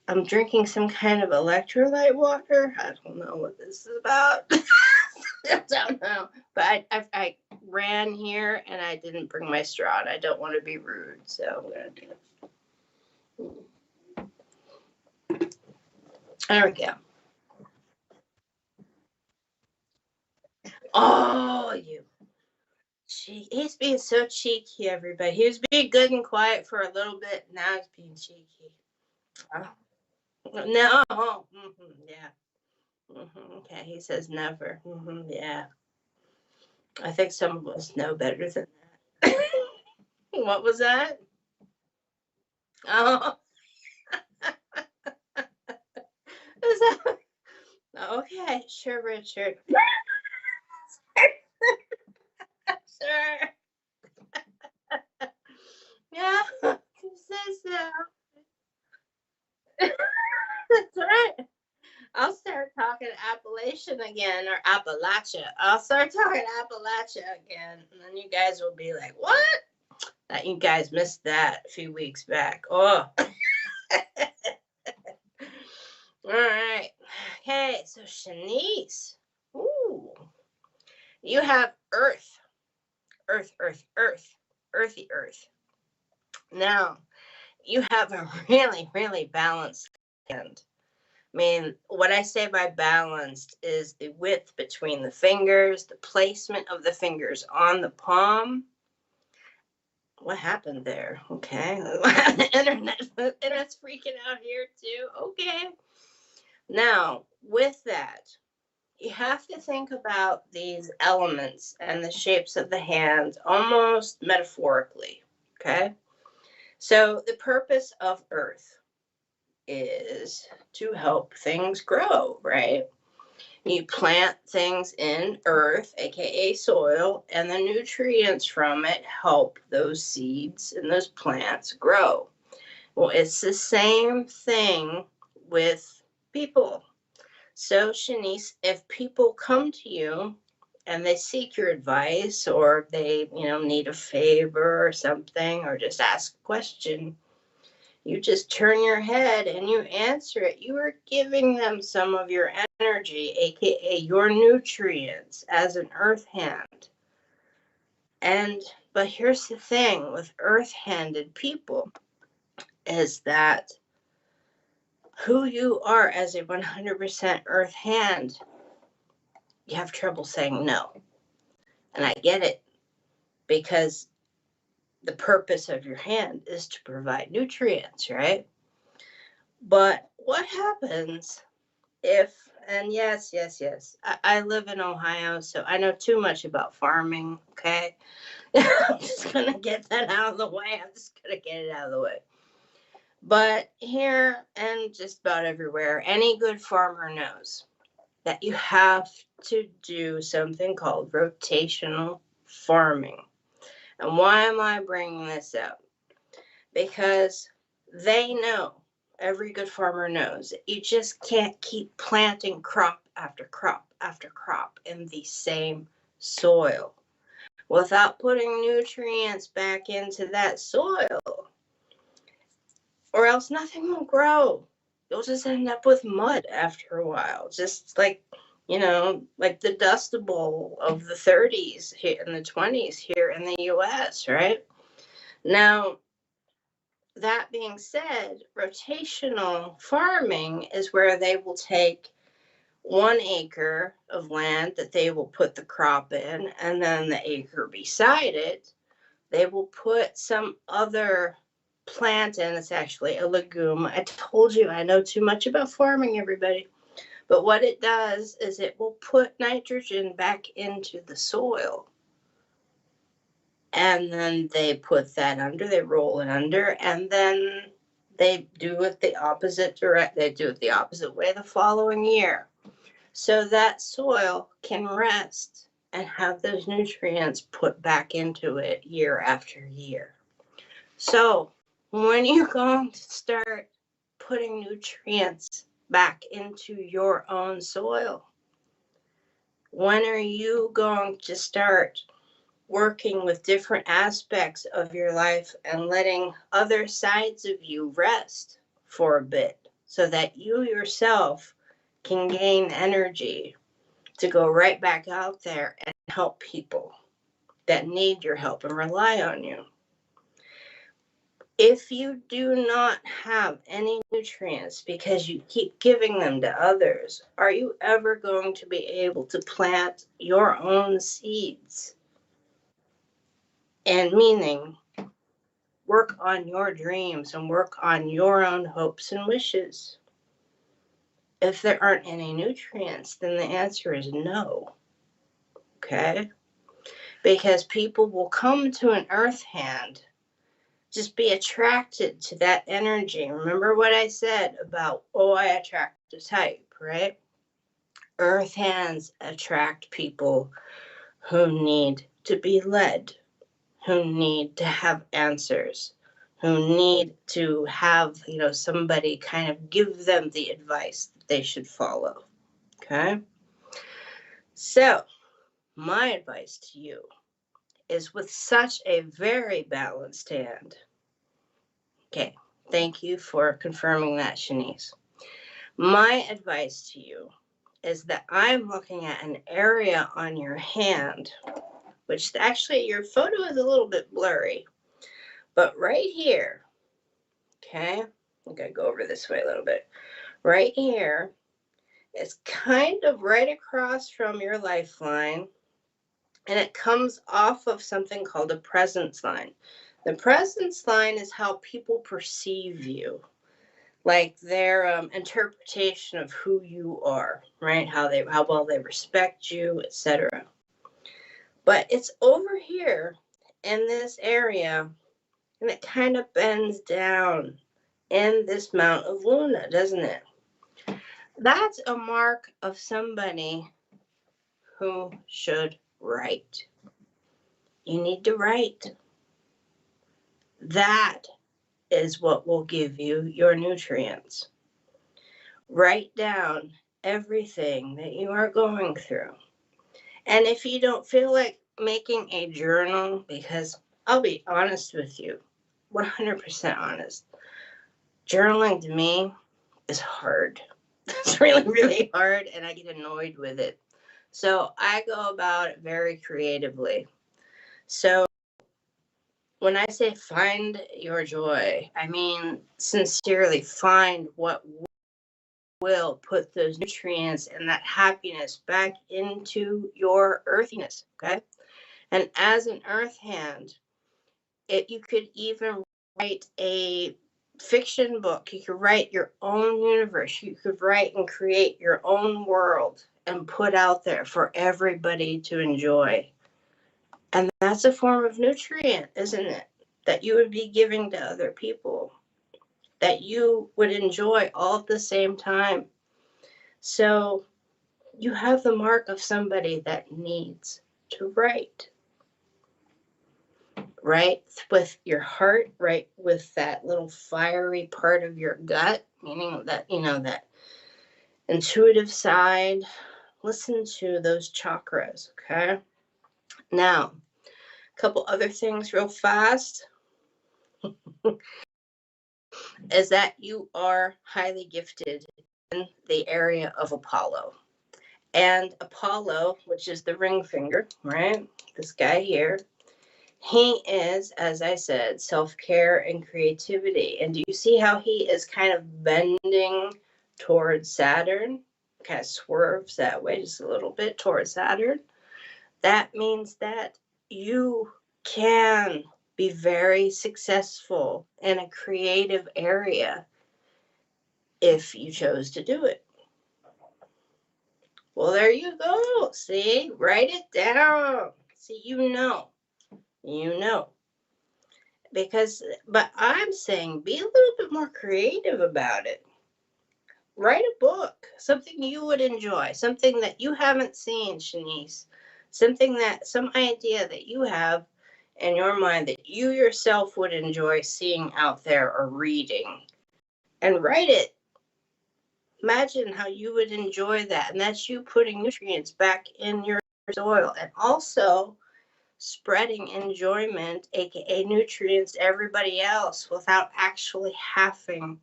I'm drinking some kind of electrolyte water. I don't know what this is about. I don't know. But I ran here and I didn't bring my straw. And I don't want to be rude. So, I'm going to do it. There we go. Oh, you. He's being so cheeky, everybody. He was being good and quiet for a little bit. Now he's being cheeky. Oh. No. Yeah. Okay. He says never. Yeah. I think some of us know better than that. What was that? Oh. Is that? Okay. Sure, Richard. Sure. Yeah. He says so. That's right. I'll start talking Appalachian again, or Appalachia. I'll start talking Appalachia again, and then you guys will be like, "What? That you guys missed that a few weeks back." Oh, all right. Okay, so Shanice, ooh, you have Earth, Earth, Earth, Earth, Earthy Earth. Now you have a really, really balanced hand. I mean, what I say by balanced is the width between the fingers, the placement of the fingers on the palm. What happened there? Okay. Internet's freaking out here too. Okay. Now, with that, you have to think about these elements and the shapes of the hands almost metaphorically. Okay. So, the purpose of Earth is to help things grow, right? You plant things in earth, aka soil, and the nutrients from it help those seeds and those plants grow. Well, it's the same thing with people. So, Shanice, if people come to you and they seek your advice, or they, need a favor or something, or just ask a question, you just turn your head and you answer it. You are giving them some of your energy, aka your nutrients, as an earth hand. But here's the thing with earth-handed people is that who you are as a 100% earth hand, you have trouble saying no. And I get it, because the purpose of your hand is to provide nutrients, right? But what happens if, and yes, I live in Ohio, so I know too much about farming, okay? I'm just gonna get that out of the way. I'm just gonna get it out of the way. But here and just about everywhere, any good farmer knows that you have to do something called rotational farming. And why am I bringing this up? Because they know, every good farmer knows, you just can't keep planting crop after crop after crop in the same soil without putting nutrients back into that soil, or else nothing will grow. You'll just end up with mud after a while, just like, like the Dust Bowl of the 30s here and the 20s here in the US, right? Now, that being said, rotational farming is where they will take 1 acre of land that they will put the crop in, and then the acre beside it, they will put some other plant in. It's actually a legume. I told you I know too much about farming, everybody. But what it does is it will put nitrogen back into the soil. And then they put that under, they roll it under, and then they do it the opposite way the following year. So that soil can rest and have those nutrients put back into it year after year. So when you're going to start putting nutrients back into your own soil, when are you going to start working with different aspects of your life and letting other sides of you rest for a bit so that you yourself can gain energy to go right back out there and help people that need your help and rely on you? If you do not have any nutrients because you keep giving them to others, are you ever going to be able to plant your own seeds? And meaning, work on your dreams and work on your own hopes and wishes. If there aren't any nutrients, then the answer is no. Okay? Because people will come to an earth hand, just be attracted to that energy. Remember what I said about, I attract a type, right? Earth hands attract people who need to be led, who need to have answers, who need to have, somebody kind of give them the advice that they should follow. Okay? So, my advice to you is, with such a very balanced hand. Okay, thank you for confirming that, Shanice. My advice to you is that I'm looking at an area on your hand, which actually your photo is a little bit blurry, but right here, okay, I'm going to go over this way a little bit. Right here is kind of right across from your lifeline, and it comes off of something called a presence line. The presence line is how people perceive you. like their interpretation of who you are, right? How well they respect you, etc. But it's over here in this area, and it kind of bends down in this Mount of Luna, doesn't it? That's a mark of somebody who should write. You need to write. That is what will give you your nutrients. Write down everything that you are going through. And if you don't feel like making a journal, because I'll be honest with you, 100% honest, journaling to me is hard. It's really, really hard, and I get annoyed with it. So I go about it very creatively. So when I say find your joy, I mean sincerely find what will put those nutrients and that happiness back into your earthiness. Okay. And as an earth hand, you could even write a fiction book. You could write your own universe. You could write and create your own world and put out there for everybody to enjoy. And that's a form of nutrient, isn't it? That you would be giving to other people, that you would enjoy all at the same time. So you have the mark of somebody that needs to write. Right with your heart, right with that little fiery part of your gut, meaning that, that intuitive side. Listen to those chakras, okay? Now, a couple other things real fast is that you are highly gifted in the area of Apollo. And Apollo, which is the ring finger, right? This guy here, he is, as I said, self-care and creativity. And do you see how he is kind of bending towards Saturn? Kind of swerves that way just a little bit towards Saturn. That means that you can be very successful in a creative area if you chose to do it. Well, there you go. See, write it down. See, you know. But I'm saying be a little bit more creative about it. Write a book, something you would enjoy, something that you haven't seen, Shanice, some idea that you have in your mind that you yourself would enjoy seeing out there or reading, and write it. Imagine how you would enjoy that, and that's you putting nutrients back in your soil, and also spreading enjoyment, aka nutrients, to everybody else without actually having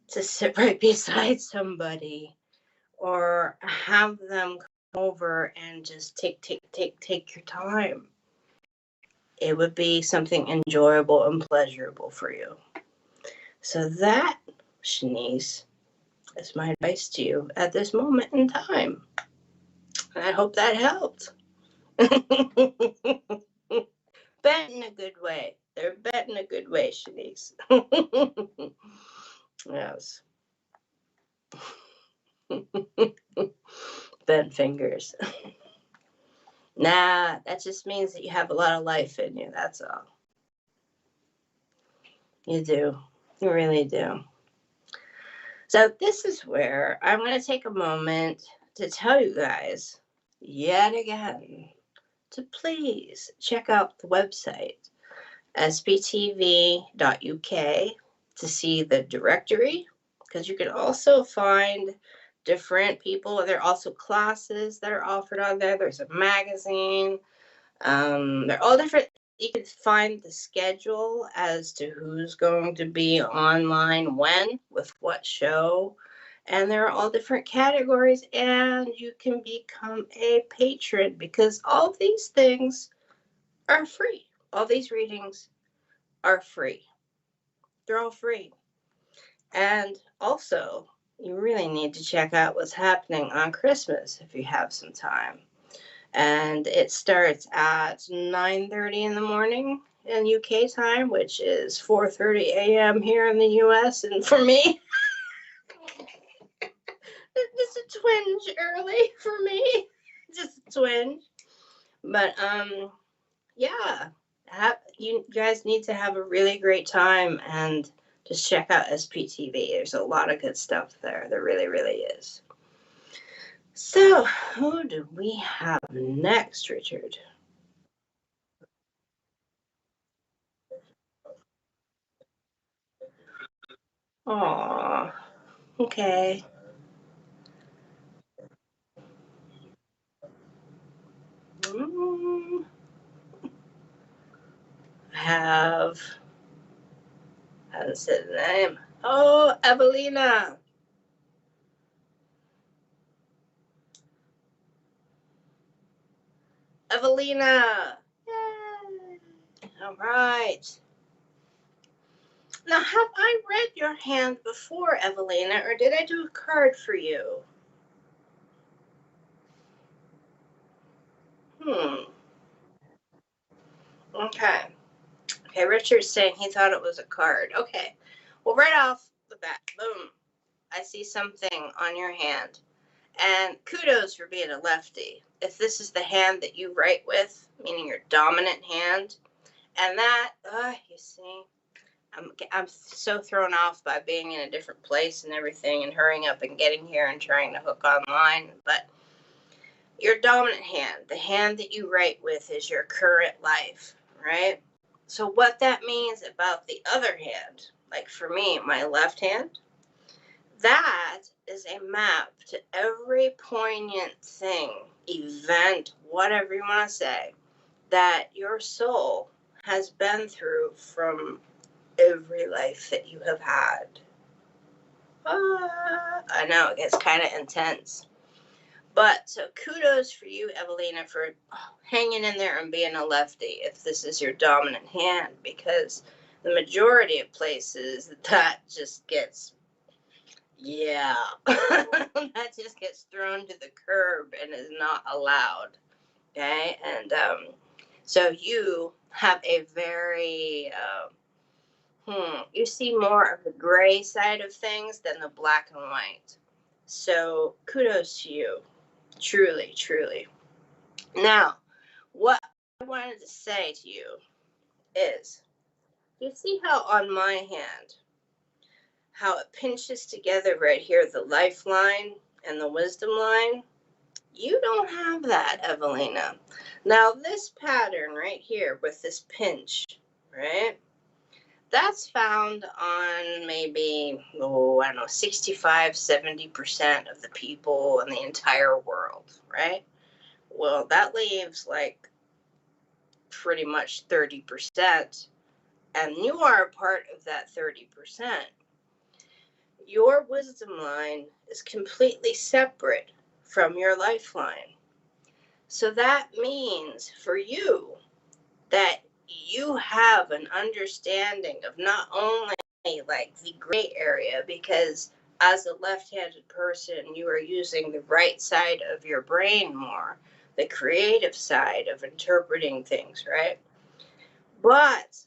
to sit right beside somebody or have them come over and just take your time. It would be something enjoyable and pleasurable for you. So that, Shanice, is my advice to you at this moment in time. And I hope that helped. Bet in a good way. They're bet in a good way, Shanice. Yes. Bent fingers. Nah, that just means that you have a lot of life in you. That's all. You do. You really do. So this is where I'm going to take a moment to tell you guys yet again to please check out the website sptv.uk to see the directory, because you can also find different people. There are also classes that are offered on there. There's a magazine. They're all different. You can find the schedule as to who's going to be online when, with what show. And there are all different categories, and you can become a patron because all these things are free. All these readings are free. They're all free. And also, you really need to check out what's happening on Christmas if you have some time. And it starts at 9:30 in the morning. in UK time, which is 4:30 a.m. here in the US. And for me, it's a twinge early for me. Just a twinge. But yeah, you guys need to have a really great time and just check out SPTV. There's a lot of good stuff there. There really, really is. So, who do we have next, Richard? Aw, okay. Mm, have, how to say the name? Oh, Evelina. Evelina. Yay. All right. Now, have I read your hand before, Evelina, or did I do a card for you? Hmm. Okay. Okay, Richard's saying he thought it was a card. Okay. Well, right off the bat, boom, I see something on your hand. And kudos for being a lefty. If this is the hand that you write with, meaning your dominant hand, and that, you see, I'm so thrown off by being in a different place and everything and hurrying up and getting here and trying to hook online. But your dominant hand, the hand that you write with, is your current life, right? So, what that means about the other hand, like for me, my left hand, that is a map to every poignant thing, event, whatever you want to say, that your soul has been through from every life that you have had. I know it gets kind of intense. But so kudos for you, Evelina, for hanging in there and being a lefty if this is your dominant hand, because the majority of places that just gets, yeah, that just gets thrown to the curb and is not allowed. Okay. And so you have a very, you see more of the gray side of things than the black and white. So kudos to you. Truly, truly. Now, what I wanted to say to you is, you see how on my hand, how it pinches together right here, the lifeline and the wisdom line? You don't have that, Evelina. Now, this pattern right here with this pinch, right? That's found on maybe, I don't know, 65, 70% of the people in the entire world, right? Well, that leaves like pretty much 30%, and you are a part of that 30%. Your wisdom line is completely separate from your lifeline. So that means for you that you have an understanding of not only like the gray area, because as a left-handed person, you are using the right side of your brain more, the creative side of interpreting things, right? But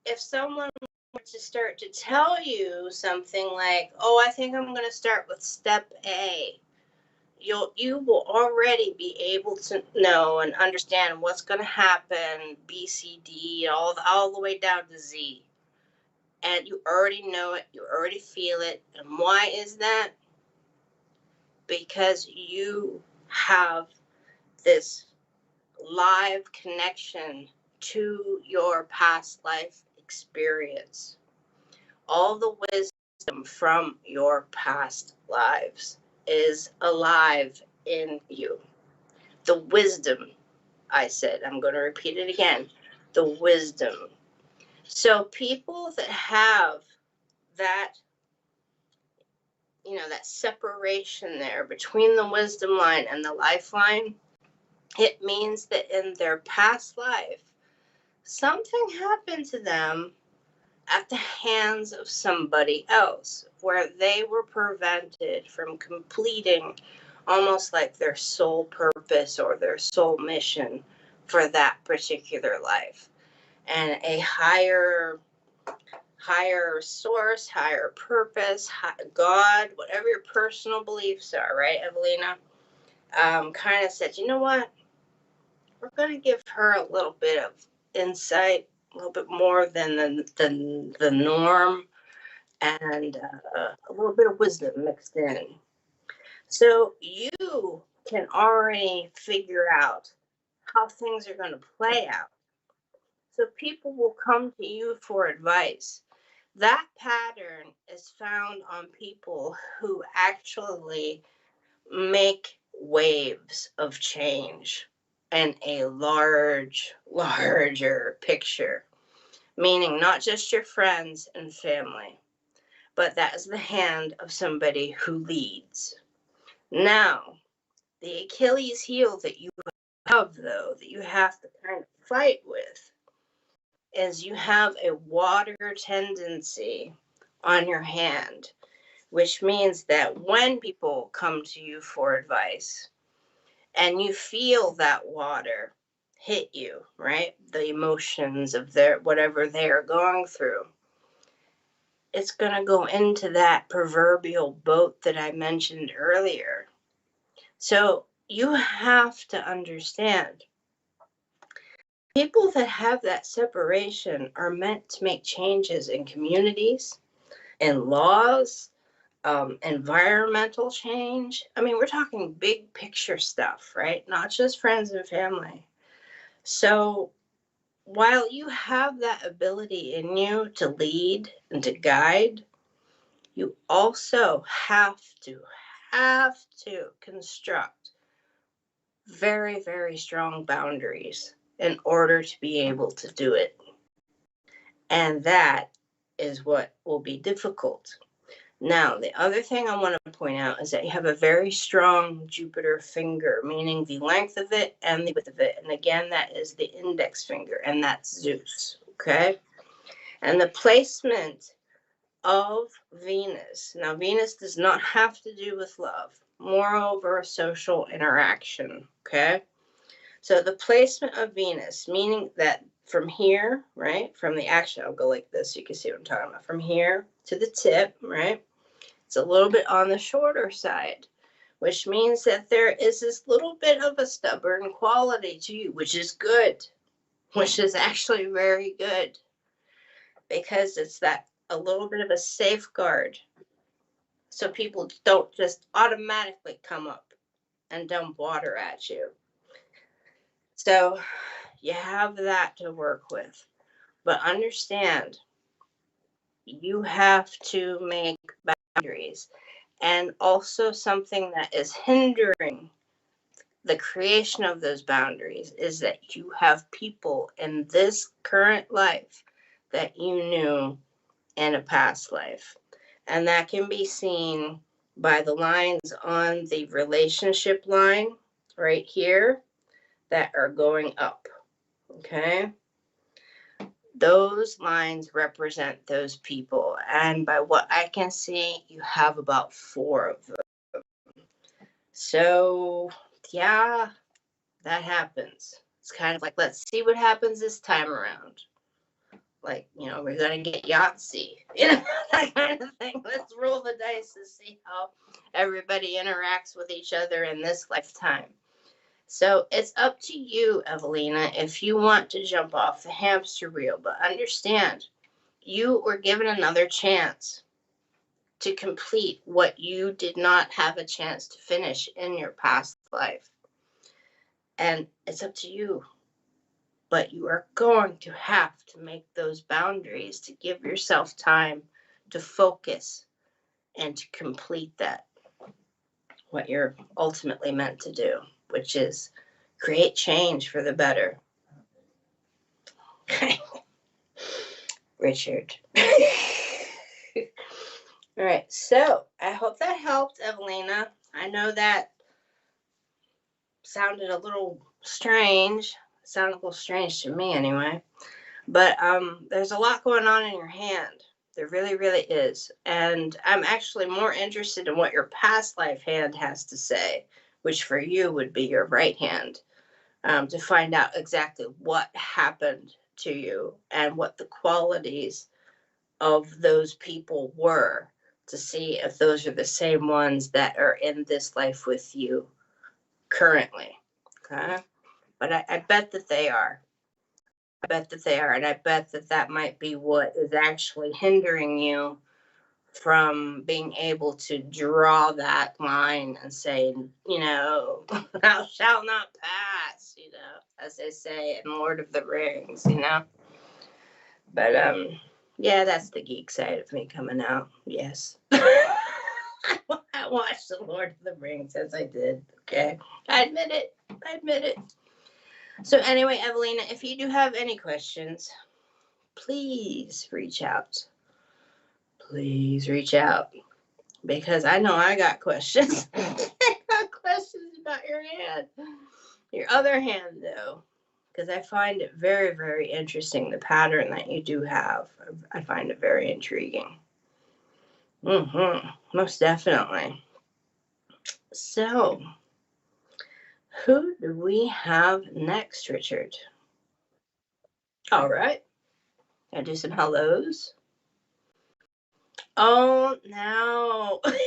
if someone were to start to tell you something like, oh, I think I'm going to start with step A, you will already be able to know and understand what's going to happen, B, C, D, all the way down to Z. And you already know it, you already feel it. And why is that? Because you have this live connection to your past life experience. All the wisdom from your past lives is alive in you. The wisdom, I said, I'm going to repeat it again, the wisdom. So people that have that, that separation there between the wisdom line and the lifeline, it means that in their past life, something happened to them at the hands of somebody else where they were prevented from completing almost like their sole purpose or their sole mission for that particular life. and a higher source, higher purpose, God, whatever your personal beliefs are, right, Evelina? Kind of said, you know what? We're going to give her a little bit of insight, a little bit more than the norm, and a little bit of wisdom mixed in. So you can already figure out how things are going to play out. So people will come to you for advice. That pattern is found on people who actually make waves of change in a larger picture, meaning not just your friends and family, but that is the hand of somebody who leads. Now, the Achilles heel that you have, though, that you have to kind of fight with, is you have a water tendency on your hand, which means that when people come to you for advice and you feel that water hit you, right? The emotions of their whatever they're going through, it's going to go into that proverbial boat that I mentioned earlier. So you have to understand, people that have that separation are meant to make changes in communities, in laws, environmental change. I mean, we're talking big picture stuff, right? Not just friends and family. So while you have that ability in you to lead and to guide, you also have to construct very, very strong boundaries in order to be able to do it. And that is what will be difficult. Now, the other thing I want to point out is that you have a very strong Jupiter finger, meaning the length of it and the width of it. And again, that is the index finger, and that's Zeus. Okay. And the placement of Venus. Now, Venus does not have to do with love, moreover, social interaction. Okay. So the placement of Venus, meaning that from here, right, from the action, I'll go like this so you can see what I'm talking about. From here to the tip, right, it's a little bit on the shorter side, which means that there is this little bit of a stubborn quality to you, which is good, which is actually very good, because it's that a little bit of a safeguard. So people don't just automatically come up and dump water at you. So you have that to work with. But understand, you have to make boundaries. And also, something that is hindering the creation of those boundaries is that you have people in this current life that you knew in a past life. And that can be seen by the lines on the relationship line right here that are going up. Okay? Those lines represent those people. And by what I can see, you have about 4 of them. So, yeah, that happens. It's kind of like, let's see what happens this time around. Like, we're going to get Yahtzee. That kind of thing. Let's roll the dice to see how everybody interacts with each other in this lifetime. So it's up to you, Evelina, if you want to jump off the hamster wheel. But understand, you were given another chance to complete what you did not have a chance to finish in your past life. And it's up to you. But you are going to have to make those boundaries to give yourself time to focus and to complete that, what you're ultimately meant to do, which is create change for the better. Richard. All right, so I hope that helped, Evelina. I know that sounded a little strange. It sounded a little strange to me anyway. But there's a lot going on in your hand. There really, really is. And I'm actually more interested in what your past life hand has to say, which for you would be your right hand, to find out exactly what happened to you and what the qualities of those people were, to see if those are the same ones that are in this life with you currently. Okay. But I bet that they are. I bet that they are. And I bet that that might be what is actually hindering you from being able to draw that line and say, thou shalt not pass, as they say in Lord of the Rings. But yeah, that's the geek side of me coming out. Yes. I watched the Lord of the Rings as I did. Okay. I admit it. So anyway, Evelina, if you do have any questions, please reach out. Please reach out. Because I know I got questions. I got questions about your hand. Your other hand, though. Because I find it very, very interesting, the pattern that you do have. I find it very intriguing. Most definitely. So, who do we have next, Richard? All right. I'll do some hellos. Oh, no. I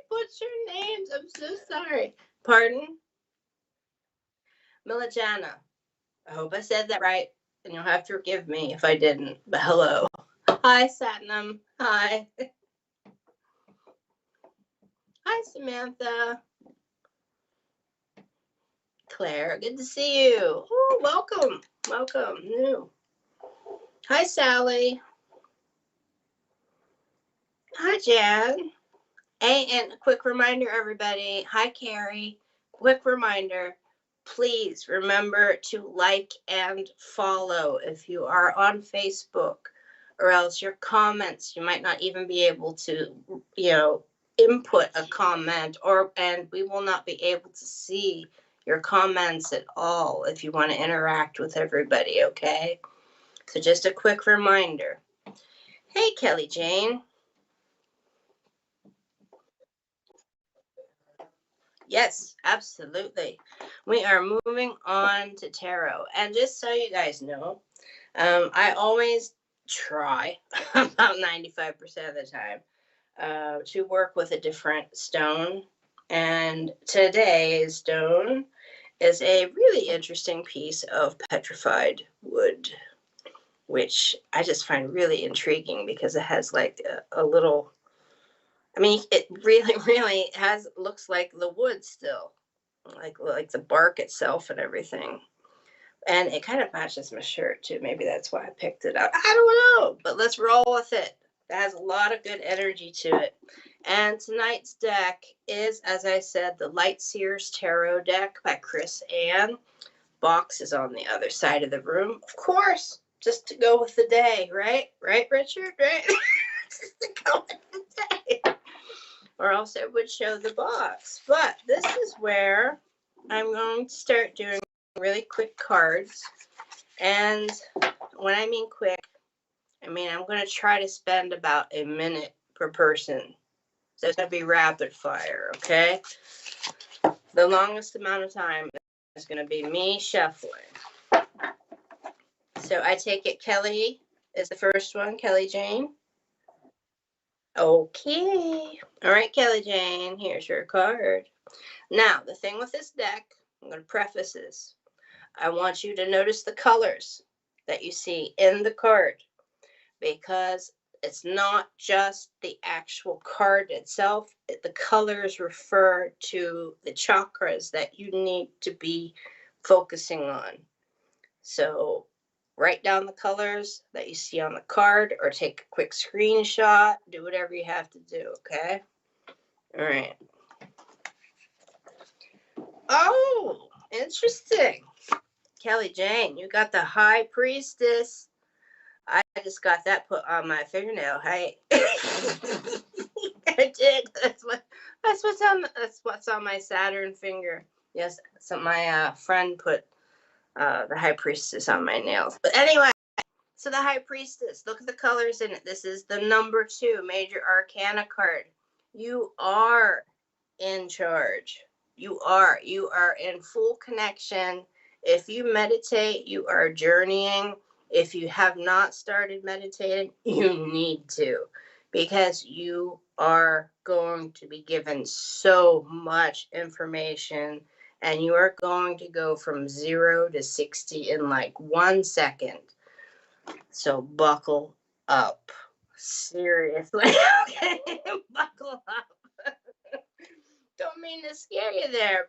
butchered names. I'm so sorry. Pardon? Milajana. I hope I said that right, and you'll have to forgive me if I didn't. But hello. Hi, Satnam. Hi. Hi, Samantha. Claire, good to see you. Oh, welcome. Welcome. New. Hi, Sally. Hi, Jan. Hey, and a quick reminder, everybody. Hi, Carrie. Quick reminder. Please remember to like and follow if you are on Facebook, or else your comments, you might not even be able to, input a comment, and we will not be able to see your comments at all if you want to interact with everybody, okay? So just a quick reminder. Hey, Kelly Jane. Yes, absolutely. We are moving on to tarot. And just so you guys know, I always try, about 95% of the time, to work with a different stone. And today's stone is a really interesting piece of petrified wood, which I just find really intriguing because it has like a little, it really, really looks like the wood still, like the bark itself and everything. And it kind of matches my shirt too. Maybe that's why I picked it up. I don't know, but let's roll with it. It has a lot of good energy to it. And tonight's deck is, as I said, the Light Seers Tarot deck by Chris Ann. Box is on the other side of the room, of course, just to go with the day, right? Right, Richard? Right? Just to go with the day. Or else it would show the box. But this is where I'm going to start doing really quick cards. And when I mean quick, I'm going to try to spend about a minute per person. So it's going to be rapid fire, okay? The longest amount of time is going to be me shuffling. So I take it Kelly is the first one, Kelly Jane. Okay. All right, Kelly Jane, here's your card. Now, the thing with this deck, I'm going to preface this. I want you to notice the colors that you see in the card, because it's not just the actual card itself. The colors refer to the chakras that you need to be focusing on. So write down the colors that you see on the card, or take a quick screenshot. Do whatever you have to do, okay? All right. Oh, interesting. Kelly Jane, you got the High Priestess. I just got that put on my fingernail. Hey, I did. That's what's on my Saturn finger. Yes, so my friend put the High Priestess on my nails. But anyway, so the High Priestess. Look at the colors in it. This is the number 2 Major Arcana card. You are in charge. You are in full connection If you meditate, you are journeying. If you have not started meditating, you need to, because you are going to be given so much information, and you are going to go from 0 to 60 in like 1 second. So buckle up. Seriously. Okay, buckle up. Don't mean to scare you there,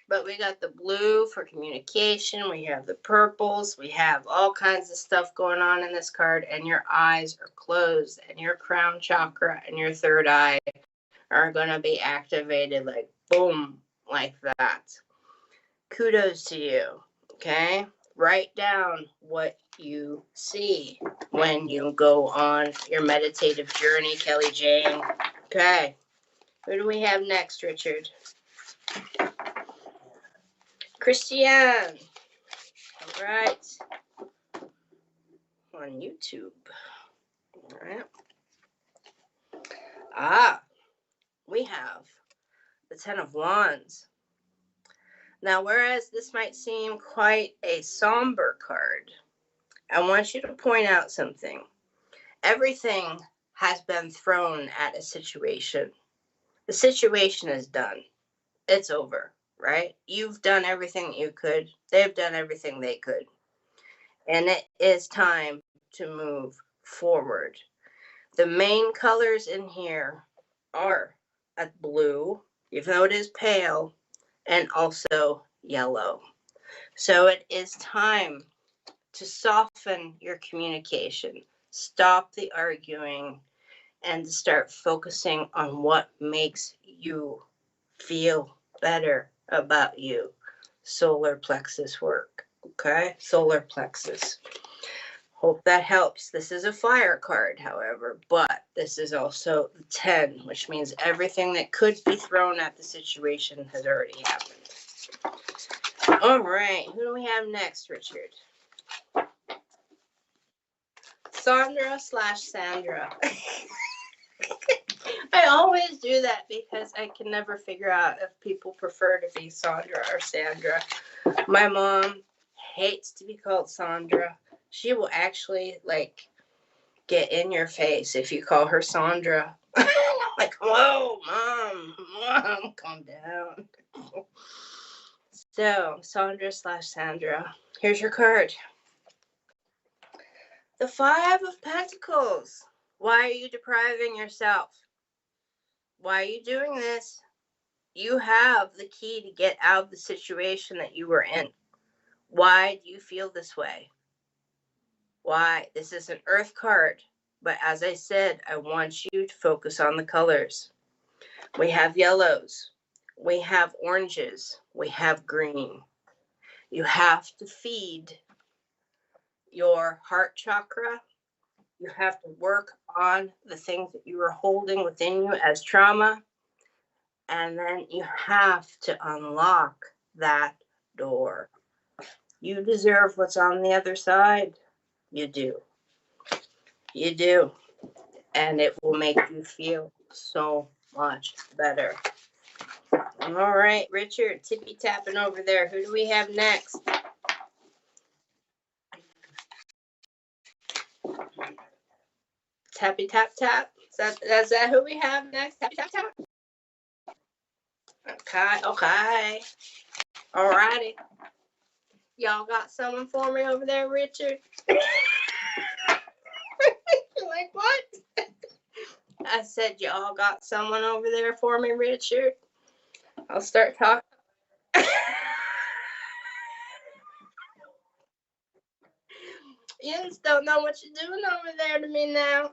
but we got the blue for communication. We have the purples. We have all kinds of stuff going on in this card, and your eyes are closed, and your crown chakra and your third eye are going to be activated like boom, like that. Kudos to you. Okay? Write down what you see when you go on your meditative journey, Kelly Jane. Okay. Who do we have next, Richard? Christiane. All right. On YouTube. All right. We have the Ten of Wands. Now, whereas this might seem quite a somber card, I want you to point out something. Everything has been thrown at a situation. The situation is done. It's over, right? You've done everything you could. They've done everything they could. And it is time to move forward. The main colors in here are a blue, even though it is pale, and also yellow. So it is time to soften your communication, stop the arguing, and start focusing on what makes you feel better about you. Solar plexus work. Okay? Solar plexus. Hope that helps. This is a fire card, however, but this is also the 10, which means everything that could be thrown at the situation has already happened. All right, who do we have next, Richard? Sandra. I always do that because I can never figure out if people prefer to be Sandra or Sandra. My mom hates to be called Sandra. She will actually get in your face if you call her Sandra. Like, whoa, mom, calm down. So, Sandra. Here's your card. The Five of Pentacles. Why are you depriving yourself? Why are you doing this? You have the key to get out of the situation that you were in. Why do you feel this way? Why? This is an earth card. But as I said, I want you to focus on the colors. We have yellows. We have oranges. We have green. You have to feed your heart chakra. You have to work on the things that you are holding within you as trauma. And then you have to unlock that door. You deserve what's on the other side. You do. You do. And it will make you feel so much better. All right, Richard, tippy tapping over there. Who do we have next? Tappy tap tap. Is that who we have next? Tappy tap tap. Okay. All righty. Y'all got someone for me over there, Richard? Like what? I said y'all got someone over there for me, Richard. I'll start talking. You just don't know what you're doing over there to me now.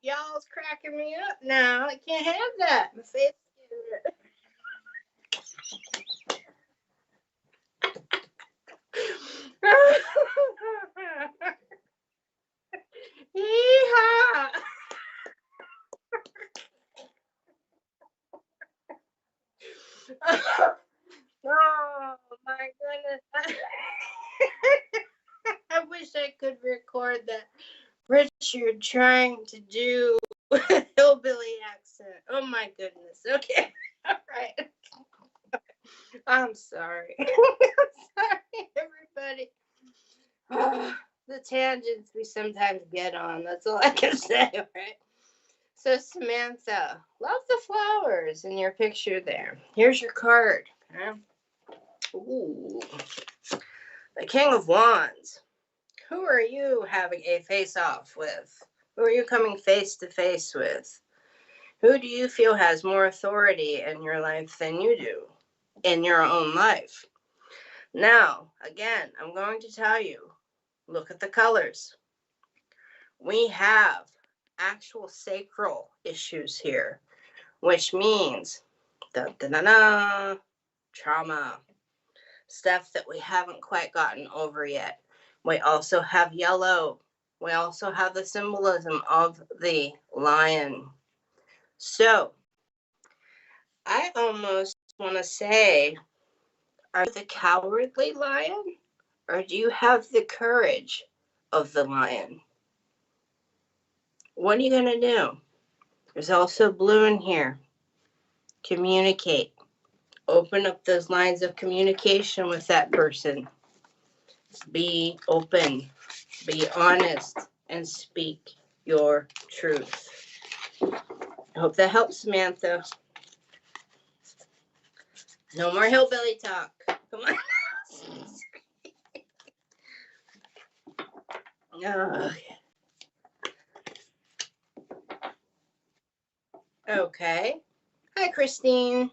Y'all's cracking me up now. I can't have that. My face Yeehaw! Oh my goodness. I wish I could record that Richard trying to do with a hillbilly accent. Oh my goodness. Okay. All right. I'm sorry. I'm sorry, everybody. The tangents we sometimes get on. That's all I can say, right? So, Samantha, love the flowers in your picture there. Here's your card. Okay? Ooh, the King of Wands. Who are you having a face-off with? Who are you coming face to face with? Who do you feel has more authority in your life than you do in your own life? Now, again, I'm going to tell you, look at the colors. We have actual sacral issues here, which means trauma, stuff that we haven't quite gotten over yet. We also have yellow. We also have the symbolism of the lion. So I almost want to say, are you the cowardly lion, or do you have the courage of the lion? What are you going to do? There's also blue in here. Communicate. Open up those lines of communication with that person. Be open. Be honest. And speak your truth. I hope that helps, Samantha. No more hillbilly talk. Come on. Okay. Hi, Christine.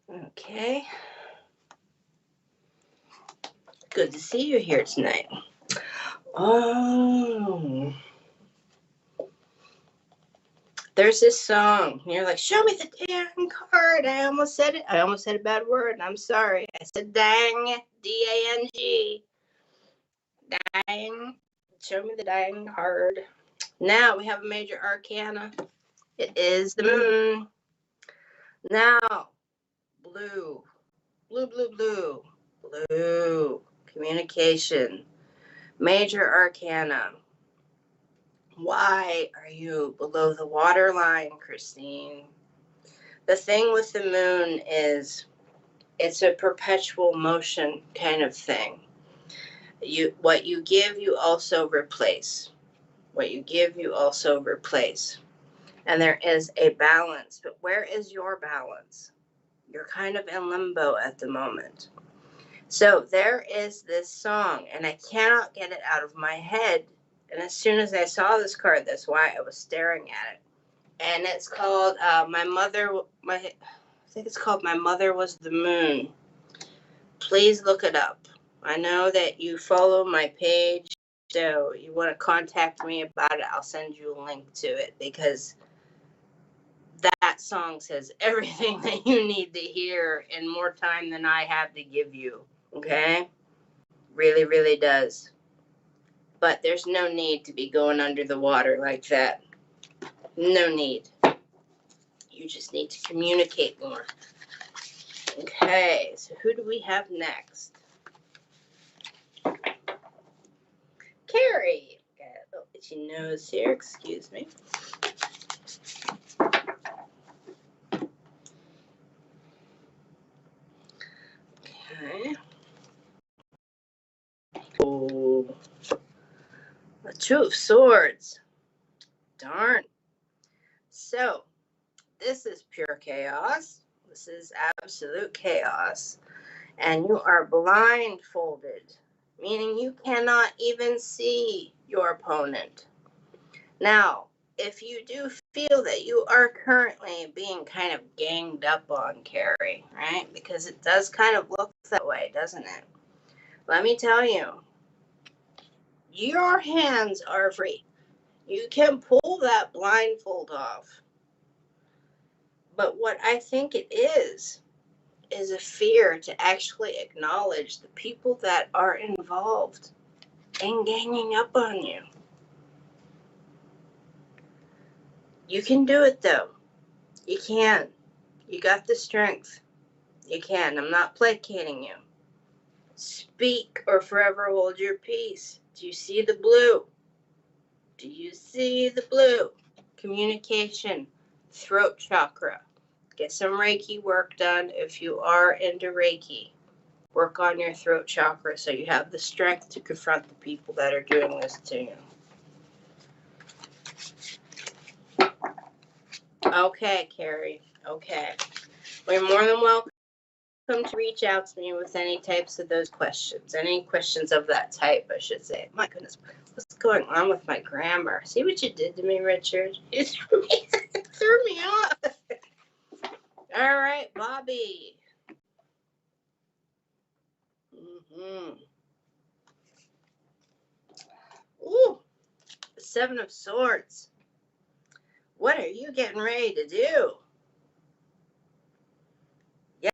Okay. Good to see you here tonight. Oh. There's this song. You're like, show me the dang card. I almost said it. I almost said a bad word. I'm sorry. I said dang. D-A-N-G. Dang. Show me the dang card. Now we have a major arcana. It is the moon. Now, blue. Blue, blue, blue. Blue. Communication. Major arcana. Why are you below the waterline, Christine? The thing with the moon is it's a perpetual motion kind of thing. What you give, you also replace. What you give, you also replace. And there is a balance. But where is your balance? You're kind of in limbo at the moment. So there is this song, and I cannot get it out of my head. And as soon as I saw this card, that's why I was staring at it. And it's called I think it's called My Mother Was the Moon. Please look it up. I know that you follow my page, so you want to contact me about it. I'll send you a link to it because that song says everything that you need to hear in more time than I have to give you. Okay? Really, really does. But there's no need to be going under the water like that. No need. You just need to communicate more. Okay, so who do we have next? Carrie. Got a little itchy nose here, excuse me. Okay. Oh, the Two of Swords. Darn. So, this is pure chaos. This is absolute chaos. And you are blindfolded, meaning you cannot even see your opponent. Now, if you do feel that you are currently being kind of ganged up on, Carrie, right? Because it does kind of look that way, doesn't it? Let me tell you, your hands are free. You can pull that blindfold off. But what I think it is a fear to actually acknowledge the people that are involved in ganging up on you. You can do it though. You can. You got the strength. You can. I'm not placating you. Speak or forever hold your peace. Do you see the blue? Do you see the blue? communication, throat chakra. Get some Reiki work done if you are into Reiki. Work on your throat chakra so you have the strength to confront the people that are doing this to you. Okay, Carrie. Okay. We're more than welcome to reach out to me with any types of those questions. Any questions of that type, I should say. My goodness, what's going on with my grammar? See what you did to me, Richard? You threw me off. All right, Bobby. Ooh, the Seven of Swords. What are you getting ready to do?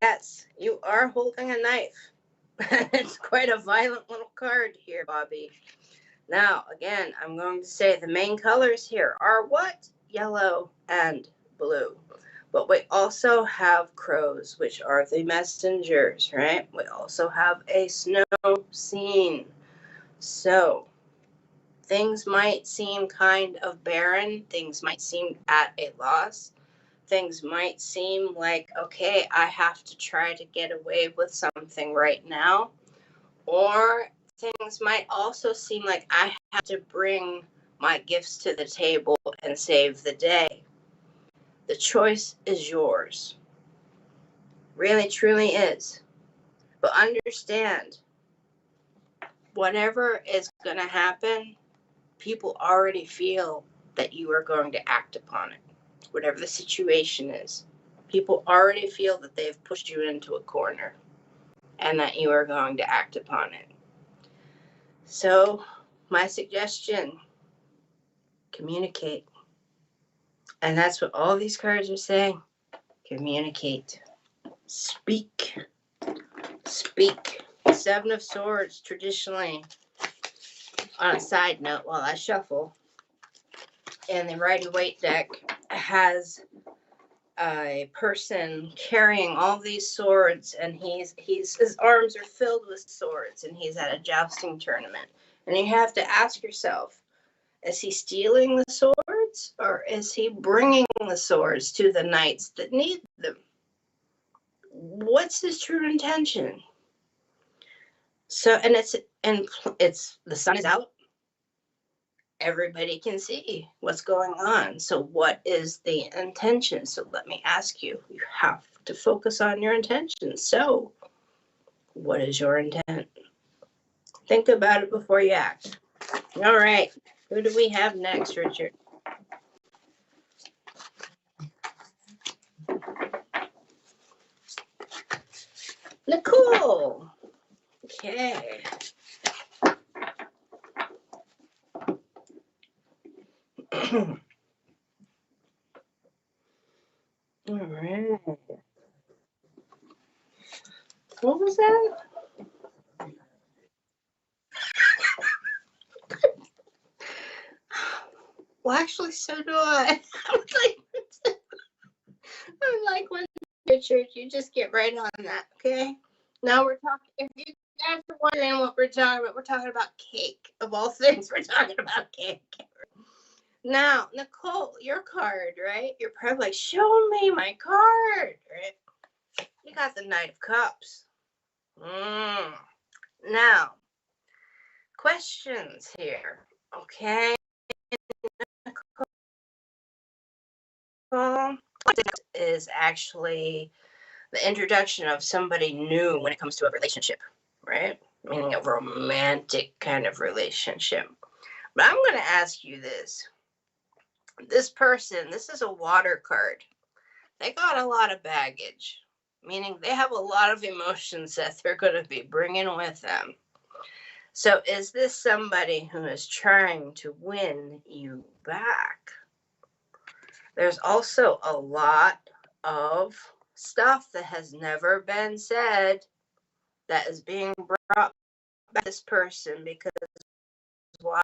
Yes, you are holding a knife. It's quite a violent little card here, Bobby. Now, again, I'm going to say the main colors here are what? Yellow and blue. But we also have crows, which are the messengers, right? We also have a snow scene. So things might seem kind of barren. Things might seem at a loss. Things might seem like, okay, I have to try to get away with something right now. Or things might also seem like I have to bring my gifts to the table and save the day. The choice is yours. Really, truly is. But understand, whatever is going to happen, people already feel that you are going to act upon it. Whatever the situation is, people already feel that they've pushed you into a corner and that you are going to act upon it. So, my suggestion, communicate. And that's what all these cards are saying. Communicate. Speak. Speak. Seven of Swords, traditionally, on a side note, while I shuffle, in the Rider-Waite deck, has a person carrying all these swords, and his arms are filled with swords, and he's at a jousting tournament. And you have to ask yourself, is he stealing the swords, or is he bringing the swords to the knights that need them? What's his true intention? So, and it's the sun is out. Everybody can see what's going on. So what is the intention? So let me ask you, you have to focus on your intention. So what is your intent? Think about it before you act. All right. Who do we have next, Richard? Nicole. Okay. All right. What was that? Well, actually, so do I. I'm like when Richard, you just get right on that, okay? Now we're talking. If you guys are wondering what we're talking about cake. Of all things, we're talking about cake. Now, Nicole, your card, right? You're probably like, show me my card, right? You got the Knight of Cups. Now, questions here, okay? Is actually the introduction of somebody new when it comes to a relationship, right? Meaning a romantic kind of relationship. But I'm going to ask you this. This person, this is a water card. They got a lot of baggage, meaning they have a lot of emotions that they're going to be bringing with them. So is this somebody who is trying to win you back? There's also a lot of stuff that has never been said that is being brought by this person because why?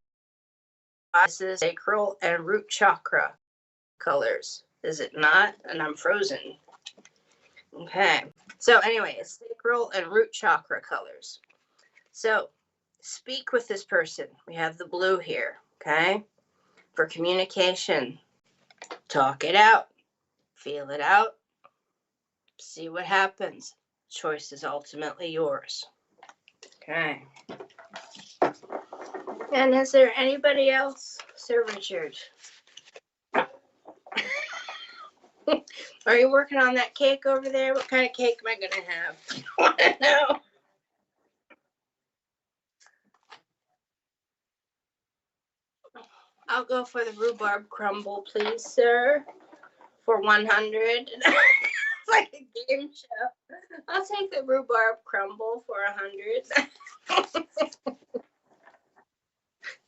This is sacral and root chakra colors, is it not? And I'm frozen. Okay. So anyway, it's sacral and root chakra colors. So speak with this person. We have the blue here, okay? For communication. Talk it out. Feel it out. See what happens. Choice is ultimately yours. Okay. And is there anybody else? Sir Richard. Are you working on that cake over there? What kind of cake am I going to have? I want to know. I'll go for the rhubarb crumble, please, sir. For 100. It's like a game show. I'll take the rhubarb crumble for 100.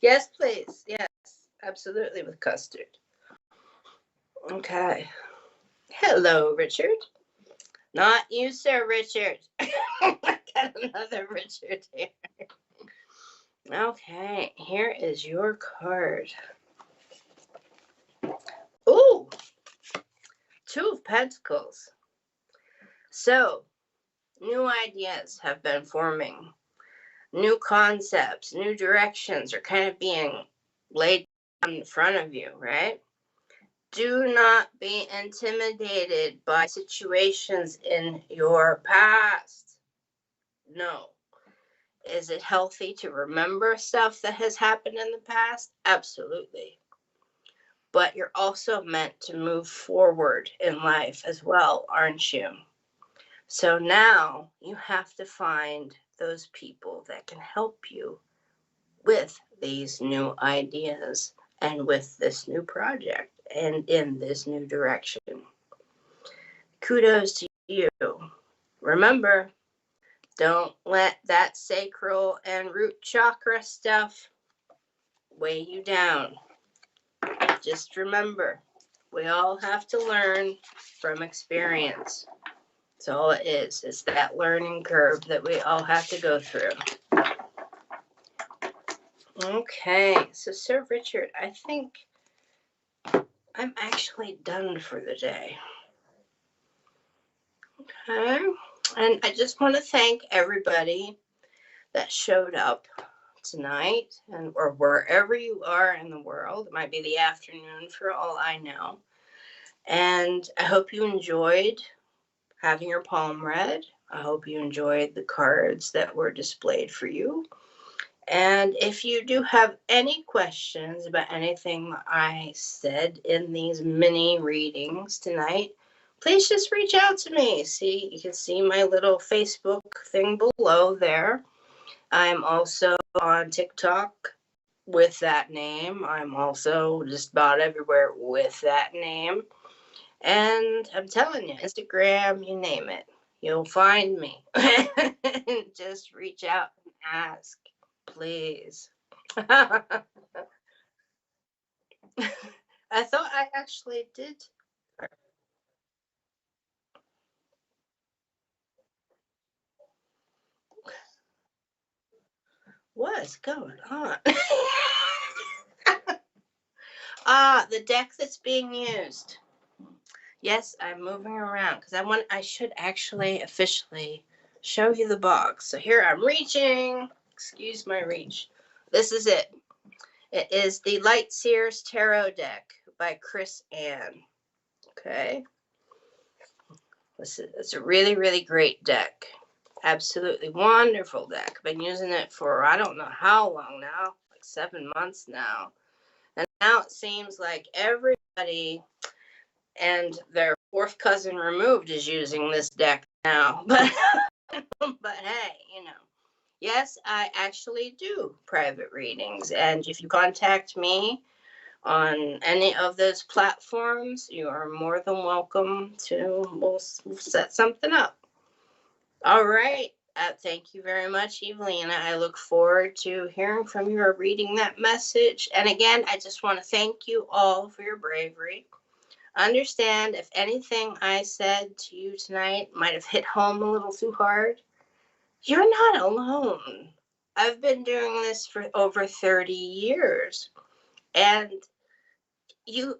Yes, please. Yes, absolutely, with custard. Okay. Hello, Richard. Not you, Sir Richard. I got another Richard here. Okay, here is your card. Ooh, Two of Pentacles. So, new ideas have been forming. New concepts, new directions are kind of being laid in front of you, right? Do not be intimidated by situations in your past. No. Is it healthy to remember stuff that has happened in the past? Absolutely. But you're also meant to move forward in life as well, aren't you? So now you have to find those people that can help you with these new ideas and with this new project and in this new direction. Kudos to you. Remember, don't let that sacral and root chakra stuff weigh you down. Just remember, we all have to learn from experience. That's all it is. It's that learning curve that we all have to go through. Okay, so Sir Richard, I think I'm actually done for the day. Okay, and I just want to thank everybody that showed up tonight and or wherever you are in the world. It might be the afternoon for all I know. And I hope you enjoyed having your palm read. I hope you enjoyed the cards that were displayed for you. And if you do have any questions about anything I said in these mini readings tonight, please just reach out to me. See, you can see my little Facebook thing below there. I'm also on TikTok with that name. I'm also just about everywhere with that name. And I'm telling you, Instagram, you name it, you'll find me. Just reach out and ask, please. I thought I actually did. What's going on? The deck that's being used. Yes, I'm moving around because I should actually officially show you the box. So here I'm reaching. Excuse my reach. This is it. It is the Light Seers Tarot deck by Chris Ann. Okay. It's a really, really great deck. Absolutely wonderful deck. Been using it for I don't know how long now, like 7 months now. And now it seems like everybody and their fourth cousin removed is using this deck now. But hey, yes, I actually do private readings. And if you contact me on any of those platforms, you are more than welcome to, we'll set something up. All right. Thank you very much, Evelina. I look forward to hearing from you or reading that message. And again, I just want to thank you all for your bravery. Understand if anything I said to you tonight might have hit home a little too hard, you're not alone. I've been doing this for over 30 years. And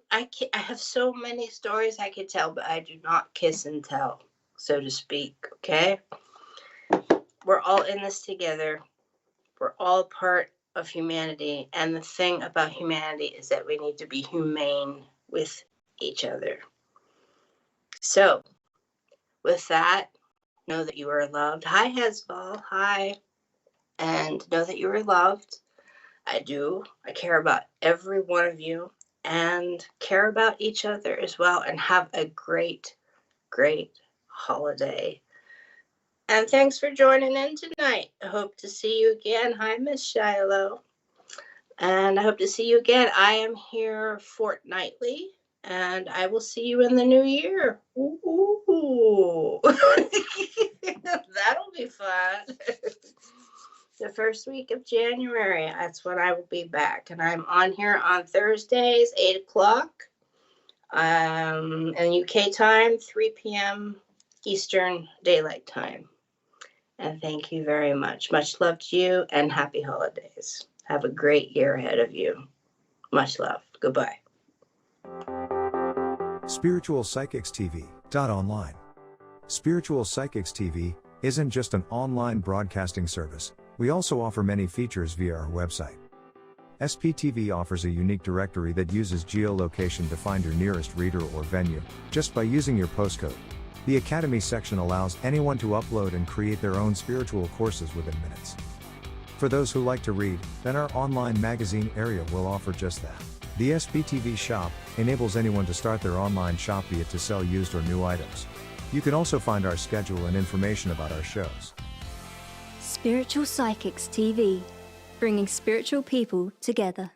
I have so many stories I could tell, but I do not kiss and tell, so to speak, okay? We're all in this together. We're all part of humanity. And the thing about humanity is that we need to be humane with each other. So, with that, know that you are loved. Hi, Hezball. Hi. And know that you are loved. I do. I care about every one of you and care about each other as well. And have a great, great holiday. And thanks for joining in tonight. I hope to see you again. Hi, Miss Shiloh. And I hope to see you again. I am here fortnightly, and I will see you in the new year. Ooh. That'll be fun. The first week of January, that's when I will be back. And I'm on here on Thursdays, 8 o'clock. In UK time, 3 p.m. Eastern Daylight Time. And thank you very much. Much love to you and happy holidays. Have a great year ahead of you. Much love. Goodbye. Spiritual Psychics TV. Online. Spiritual Psychics TV isn't just an online broadcasting service. We also offer many features via our website. SPTV offers a unique directory that uses geolocation to find your nearest reader or venue, just by using your postcode. The Academy section allows anyone to upload and create their own spiritual courses within minutes. For those who like to read, then our online magazine area will offer just that. The SPTV shop enables anyone to start their online shop, be it to sell used or new items. You can also find our schedule and information about our shows. Spiritual Psychics TV, bringing spiritual people together.